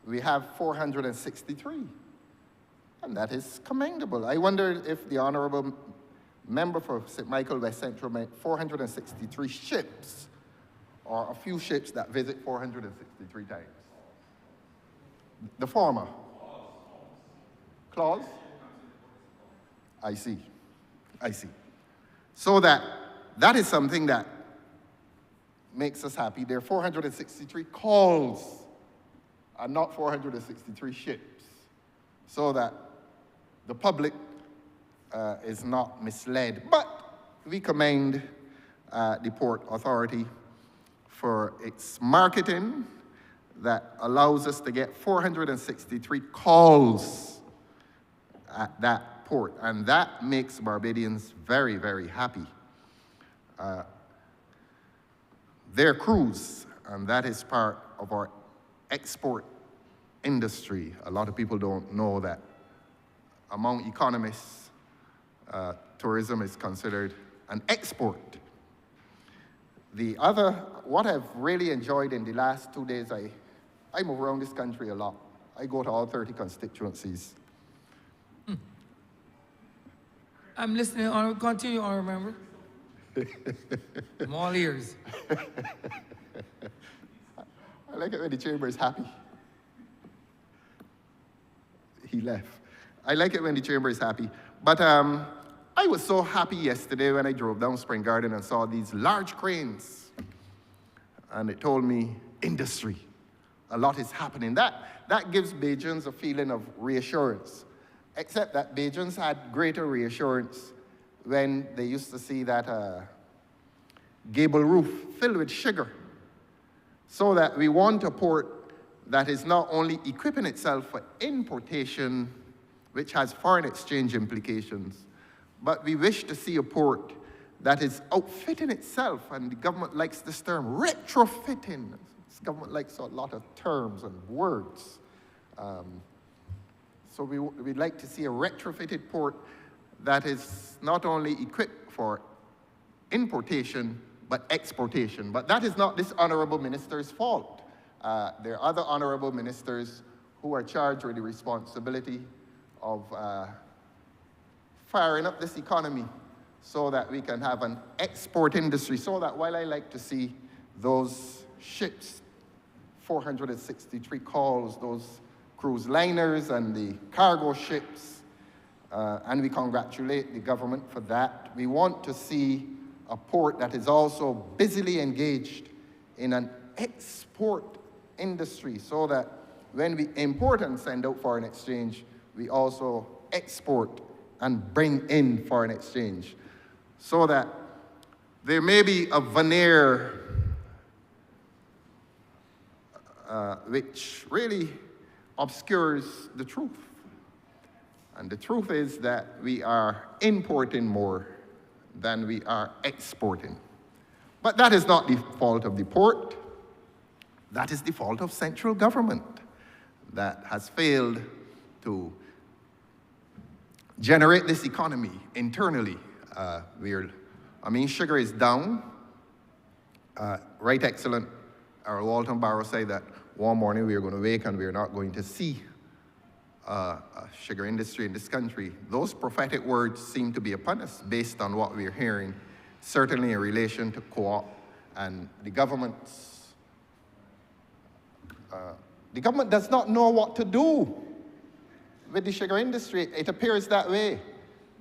we have 463. And that is commendable. I wonder if the Honourable Member for St. Michael West Central meant 463 ships, or a few ships that visit 463 times. The former. Clause? I see. So that is something that makes us happy. There are 463 calls and not 463 ships, so that the public is not misled. But we commend the Port Authority for its marketing that allows us to get 463 calls at that port, and that makes Barbadians very, very happy. Their crews, and that is part of our export industry. A lot of people don't know that among economists, tourism is considered an export. What I've really enjoyed in the last 2 days, I move around this country a lot. I go to all 30 constituencies.
I'm listening, Honourable. Continue, Honourable Member. I'm all ears.
I like it when the chamber is happy. He left. I like it when the chamber is happy. But I was so happy yesterday when I drove down Spring Garden and saw these large cranes. And it told me, industry. A lot is happening. That gives Bajans a feeling of reassurance. Except that Bajans had greater reassurance when they used to see that gable roof filled with sugar. So that we want a port that is not only equipping itself for importation, which has foreign exchange implications, but we wish to see a port that is outfitting itself, and the government likes this term, retrofitting. This government likes a lot of terms and words. So we'd like to see a retrofitted port that is not only equipped for importation, but exportation. But that is not this Honourable Minister's fault. There are other Honourable Ministers who are charged with the responsibility of firing up this economy so that we can have an export industry, so that while I like to see those ships, 463 calls, those cruise liners and the cargo ships, and we congratulate the government for that. We want to see a port that is also busily engaged in an export industry so that when we import and send out foreign exchange, we also export and bring in foreign exchange so that there may be a veneer which really obscures the truth. And the truth is that we are importing more than we are exporting. But that is not the fault of the port. That is the fault of central government that has failed to generate this economy internally. Sugar is down. Right excellent. Our Walton Barrow said that one morning we are going to wake and we are not going to see a sugar industry in this country. Those prophetic words seem to be upon us based on what we're hearing, certainly in relation to co-op and the government's. The government does not know what to do with the sugar industry. It appears that way.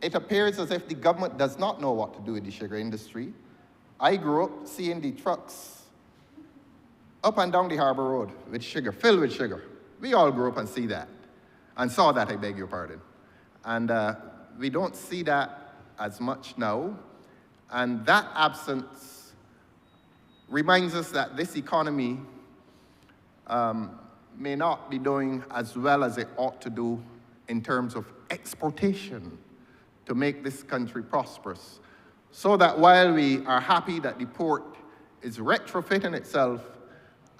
It appears as if the government does not know what to do with the sugar industry. I grew up seeing the trucks up and down the Harbor Road with sugar, filled with sugar. We all grew up and see that, and saw that, I beg your pardon. And we don't see that as much now. And that absence reminds us that this economy may not be doing as well as it ought to do in terms of exportation to make this country prosperous. So that while we are happy that the port is retrofitting itself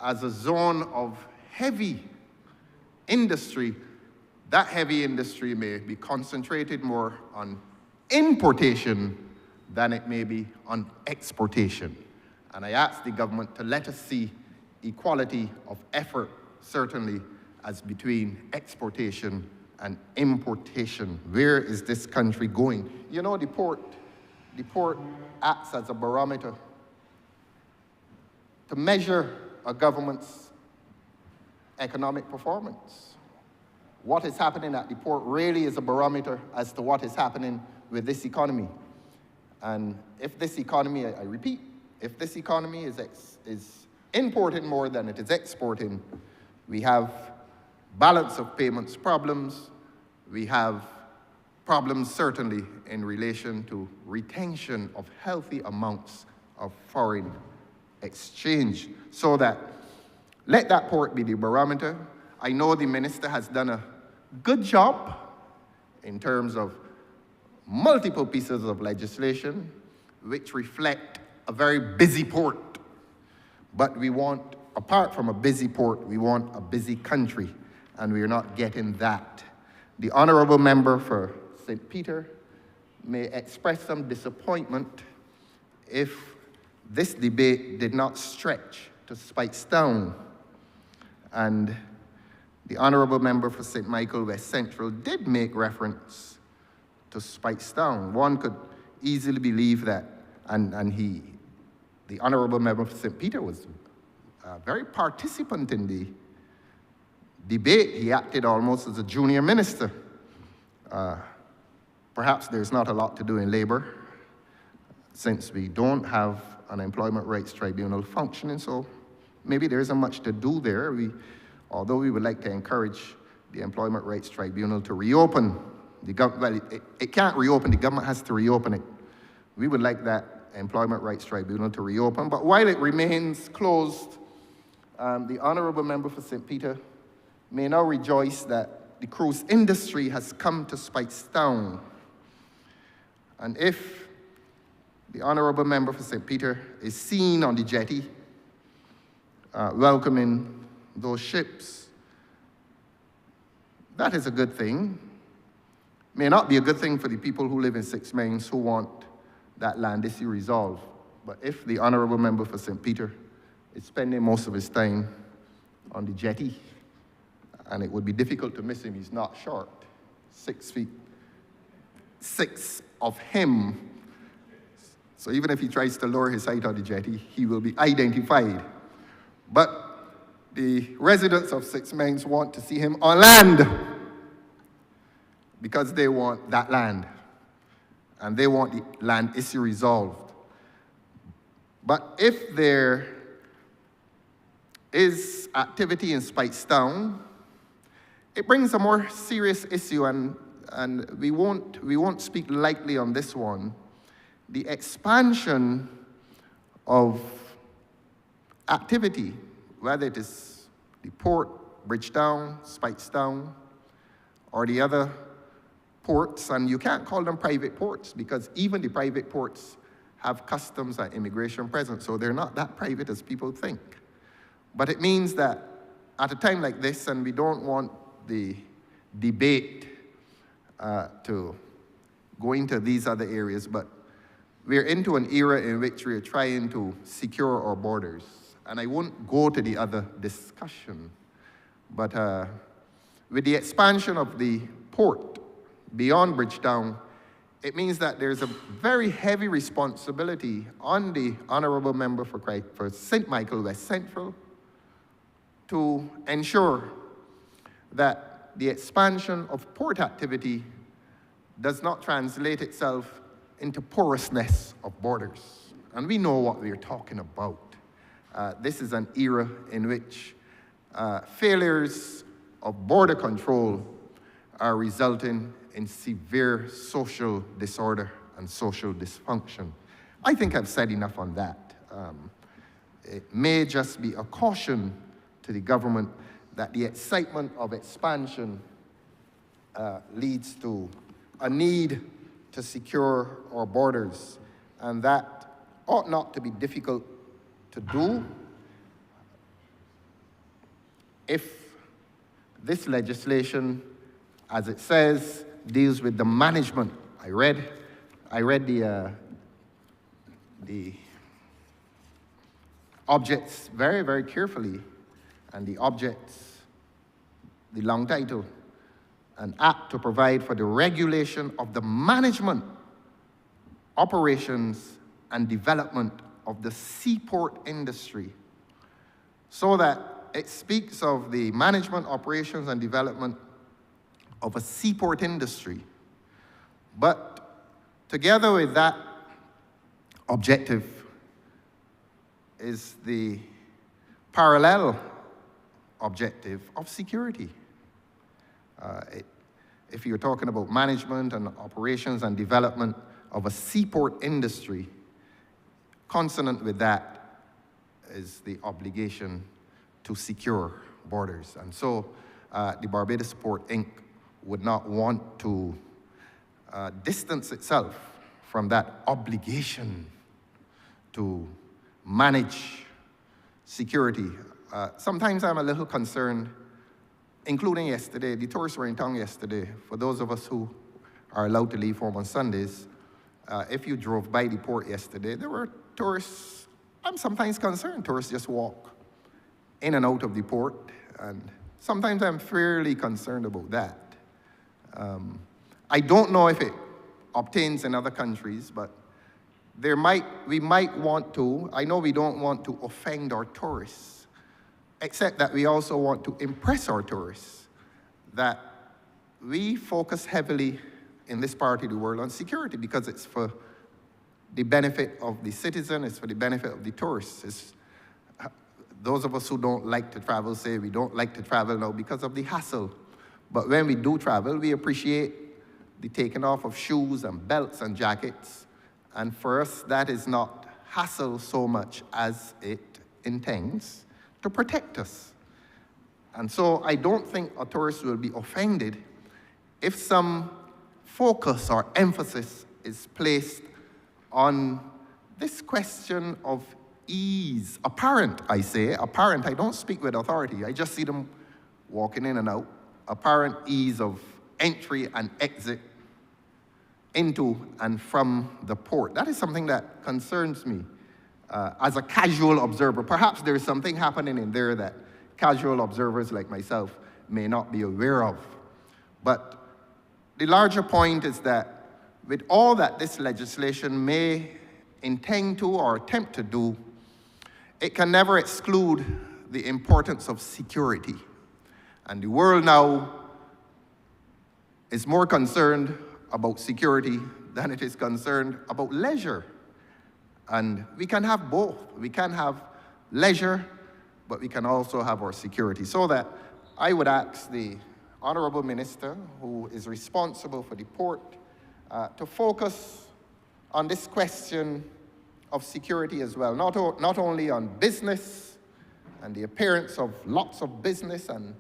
as a zone of heavy industry, that heavy industry may be concentrated more on importation than it may be on exportation. And I ask the government to let us see equality of effort, certainly, as between exportation and importation. Where is this country going? You know, the port acts as a barometer to measure a government's economic performance. What is happening at the port really is a barometer as to what is happening with this economy. And if this economy, I repeat, if this economy is importing more than it is exporting, we have balance of payments problems. We have problems certainly in relation to retention of healthy amounts of foreign exchange. So that, let that port be the barometer. I know the minister has done a good job in terms of multiple pieces of legislation which reflect a very busy port. But we want, apart from a busy port, we want a busy country, and we are not getting that. The honourable member for St. Peter may express some disappointment if this debate did not stretch to Speightstown. And the honourable member for St. Michael West Central did make reference to Speightstown. One could easily believe that, the honourable member for St. Peter was a very participant in the debate. He acted almost as a junior minister. Perhaps there's not a lot to do in labour, since we don't have an employment rights tribunal functioning, so maybe there isn't much to do there. Although we would like to encourage the employment rights tribunal to reopen. It can't reopen, the government has to reopen it. We would like that employment rights tribunal to reopen, but while it remains closed, the honourable member for St. Peter may now rejoice that the cruise industry has come to Speightstown. And if the honourable member for St. Peter is seen on the jetty welcoming those ships, that is a good thing. May not be a good thing for the people who live in Six Mains who want that land issue resolved. But if the honourable member for St. Peter is spending most of his time on the jetty, and it would be difficult to miss him, he's not short, 6'6" of him. So even if he tries to lower his height on the jetty, he will be identified. But the residents of Six Mains want to see him on land. because they want that land, and they want the land issue resolved. But if there is activity in Speightstown, it brings a more serious issue, and we won't speak lightly on this one. The expansion of activity, whether it is the port, Bridgetown, Speightstown, or the other ports, and you can't call them private ports because even the private ports have customs and immigration present, so they're not that private as people think. But it means that at a time like this, and we don't want the debate to go into these other areas, but we're into an era in which we're trying to secure our borders. And I won't go to the other discussion, but with the expansion of the port beyond Bridgetown, it means that there's a very heavy responsibility on the Honourable Member for St. Michael West Central to ensure that the expansion of port activity does not translate itself into porousness of borders. And we know what we're talking about. This is an era in which failures of border control are resulting in severe social disorder and social dysfunction. I think I've said enough on that. It may just be a caution to the government that the excitement of expansion leads to a need to secure our borders, and that ought not to be difficult to do if this legislation, as it says, deals with the management. I read the objects very, very carefully, and the objects, the long title, an act to provide for the regulation of the management, operations, and development of the seaport industry, so that it speaks of the management, operations, and development of a seaport industry. But together with that objective is the parallel objective of security. If you're talking about management and operations and development of a seaport industry, consonant with that is the obligation to secure borders. And so the Barbados Port Inc. would not want to distance itself from that obligation to manage security. Sometimes I'm a little concerned, including yesterday. The tourists were in town yesterday. For those of us who are allowed to leave home on Sundays, if you drove by the port yesterday, there were tourists. I'm sometimes concerned. Tourists just walk in and out of the port, and sometimes I'm fairly concerned about that. I don't know if it obtains in other countries, but we might want to. I know we don't want to offend our tourists, except that we also want to impress our tourists that we focus heavily in this part of the world on security because it's for the benefit of the citizen, it's for the benefit of the tourists. Those of us who don't like to travel say we don't like to travel now because of the hassle. But when we do travel, we appreciate the taking off of shoes and belts and jackets. And for us, that is not hassle so much as it intends to protect us. And so I don't think a tourist will be offended if some focus or emphasis is placed on this question of ease. Apparent, I say, apparent. I don't speak with authority. I just see them walking in and out. Apparent ease of entry and exit into and from the port. That is something that concerns me as a casual observer. Perhaps there's something happening in there that casual observers like myself may not be aware of. But the larger point is that with all that this legislation may intend to or attempt to do, it can never exclude the importance of security. And the world now is more concerned about security than it is concerned about leisure. And we can have both. We can have leisure, but we can also have our security. So that I would ask the Honourable Minister, who is responsible for the port, to focus on this question of security as well, not only on business and the appearance of lots of business and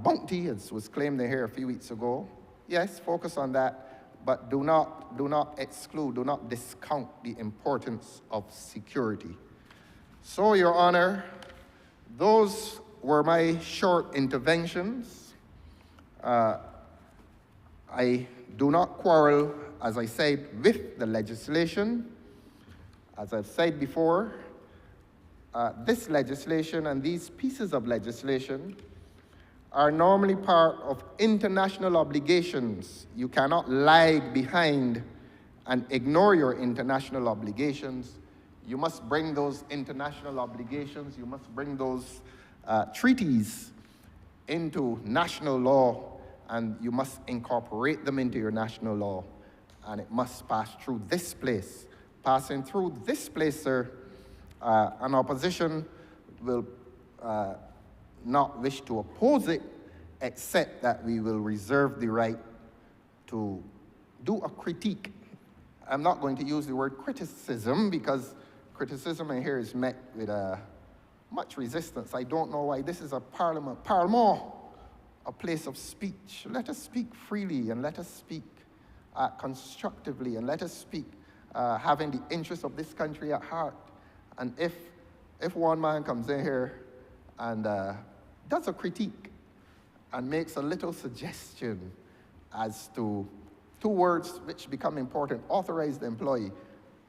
bounty, as was claimed here a few weeks ago. Yes, focus on that, but do not exclude, do not discount the importance of security. So, Your Honor, those were my short interventions. I do not quarrel, as I said, with the legislation. As I've said before, this legislation and these pieces of legislation are normally part of international obligations. You cannot lag behind and ignore your international obligations. You must bring those international obligations, you must bring those treaties into national law, and you must incorporate them into your national law, and it must pass through this place. Passing through this place, sir, an opposition will not wish to oppose it, except that we will reserve the right to do a critique. I'm not going to use the word criticism, because criticism in here is met with much resistance. I don't know why. This is a parliament, a place of speech. Let us speak freely, and let us speak constructively, and let us speak having the interests of this country at heart. And if one man comes in here and does a critique and makes a little suggestion as to two words which become important, authorized employee,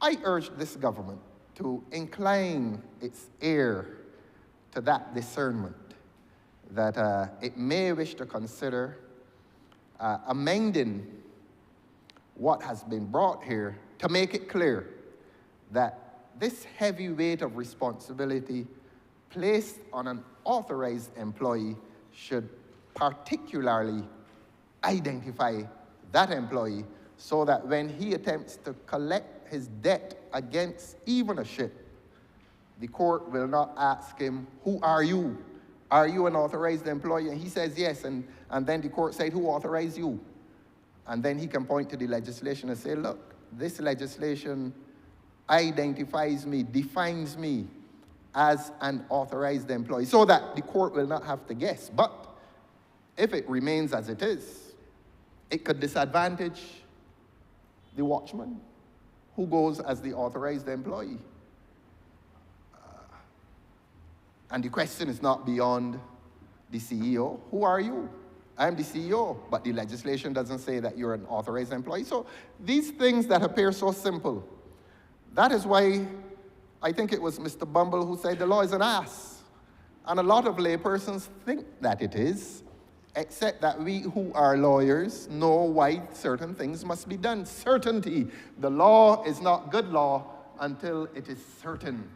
I urge this government to incline its ear to that discernment, that it may wish to consider amending what has been brought here to make it clear that this heavy weight of responsibility placed on an authorized employee should particularly identify that employee, so that when he attempts to collect his debt against even a ship, the court will not ask him, who are you? Are you an authorized employee? And he says yes, and then the court said, who authorized you? And then he can point to the legislation and say, look, this legislation identifies me, defines me as an authorized employee, so that the court will not have to guess. But if it remains as it is, it could disadvantage the watchman who goes as the authorized employee. And the question is not beyond the CEO. Who are you? I'm the CEO, but the legislation doesn't say that you're an authorized employee. So these things that appear so simple, that is why I think it was Mr. Bumble who said the law is an ass. And a lot of laypersons think that it is, except that we who are lawyers know why certain things must be done. Certainty. The law is not good law until it is certain,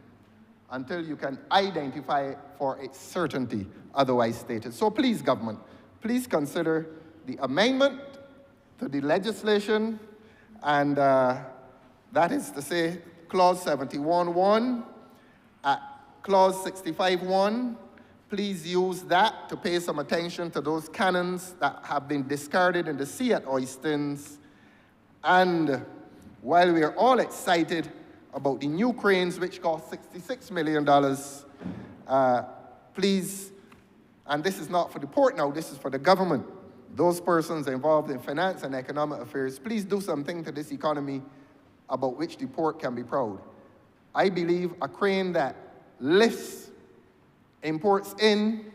until you can identify it for its certainty, otherwise stated. So please, government, please consider the amendment to the legislation, and that is to say, Clause 71.1, Clause 65.1, please use that to pay some attention to those cannons that have been discarded in the sea at Oistins. And while we are all excited about the new cranes, which cost $66 million, please, and this is not for the port now, this is for the government, those persons involved in finance and economic affairs, please do something to this economy about which the port can be proud. I believe a crane that lifts imports in,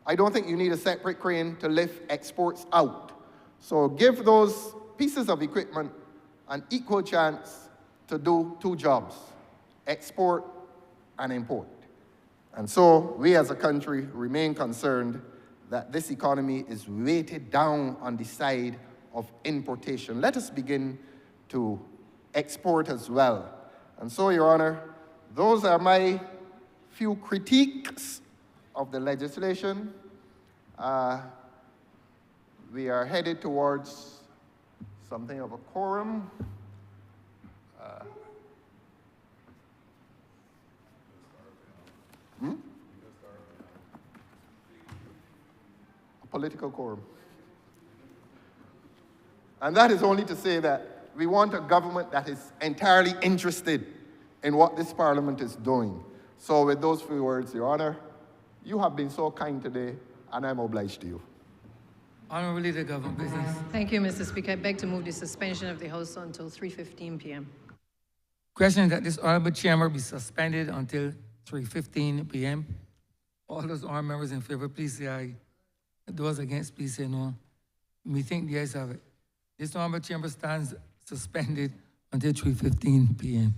I don't think you need a separate crane to lift exports out. So give those pieces of equipment an equal chance to do two jobs, export and import. And so we as a country remain concerned that this economy is weighted down on the side of importation. Let us begin to export as well. And so, Your Honor, those are my few critiques of the legislation. We are headed towards something of a quorum. A political quorum. And that is only to say that we want a government that is entirely interested in what this parliament is doing. So with those few words, Your Honor, you have been so kind today, and I'm obliged to you.
Honourable Leader, Government Business.
Thank you, Mr. Speaker. I beg to move the suspension of the House until 3:15 p.m.
Question that this honourable chamber be suspended until 3:15 p.m. All those honourable members in favor, please say aye. Those against, please say no. Me think the ayes have it. This honourable chamber stands suspended until 3:15 p.m.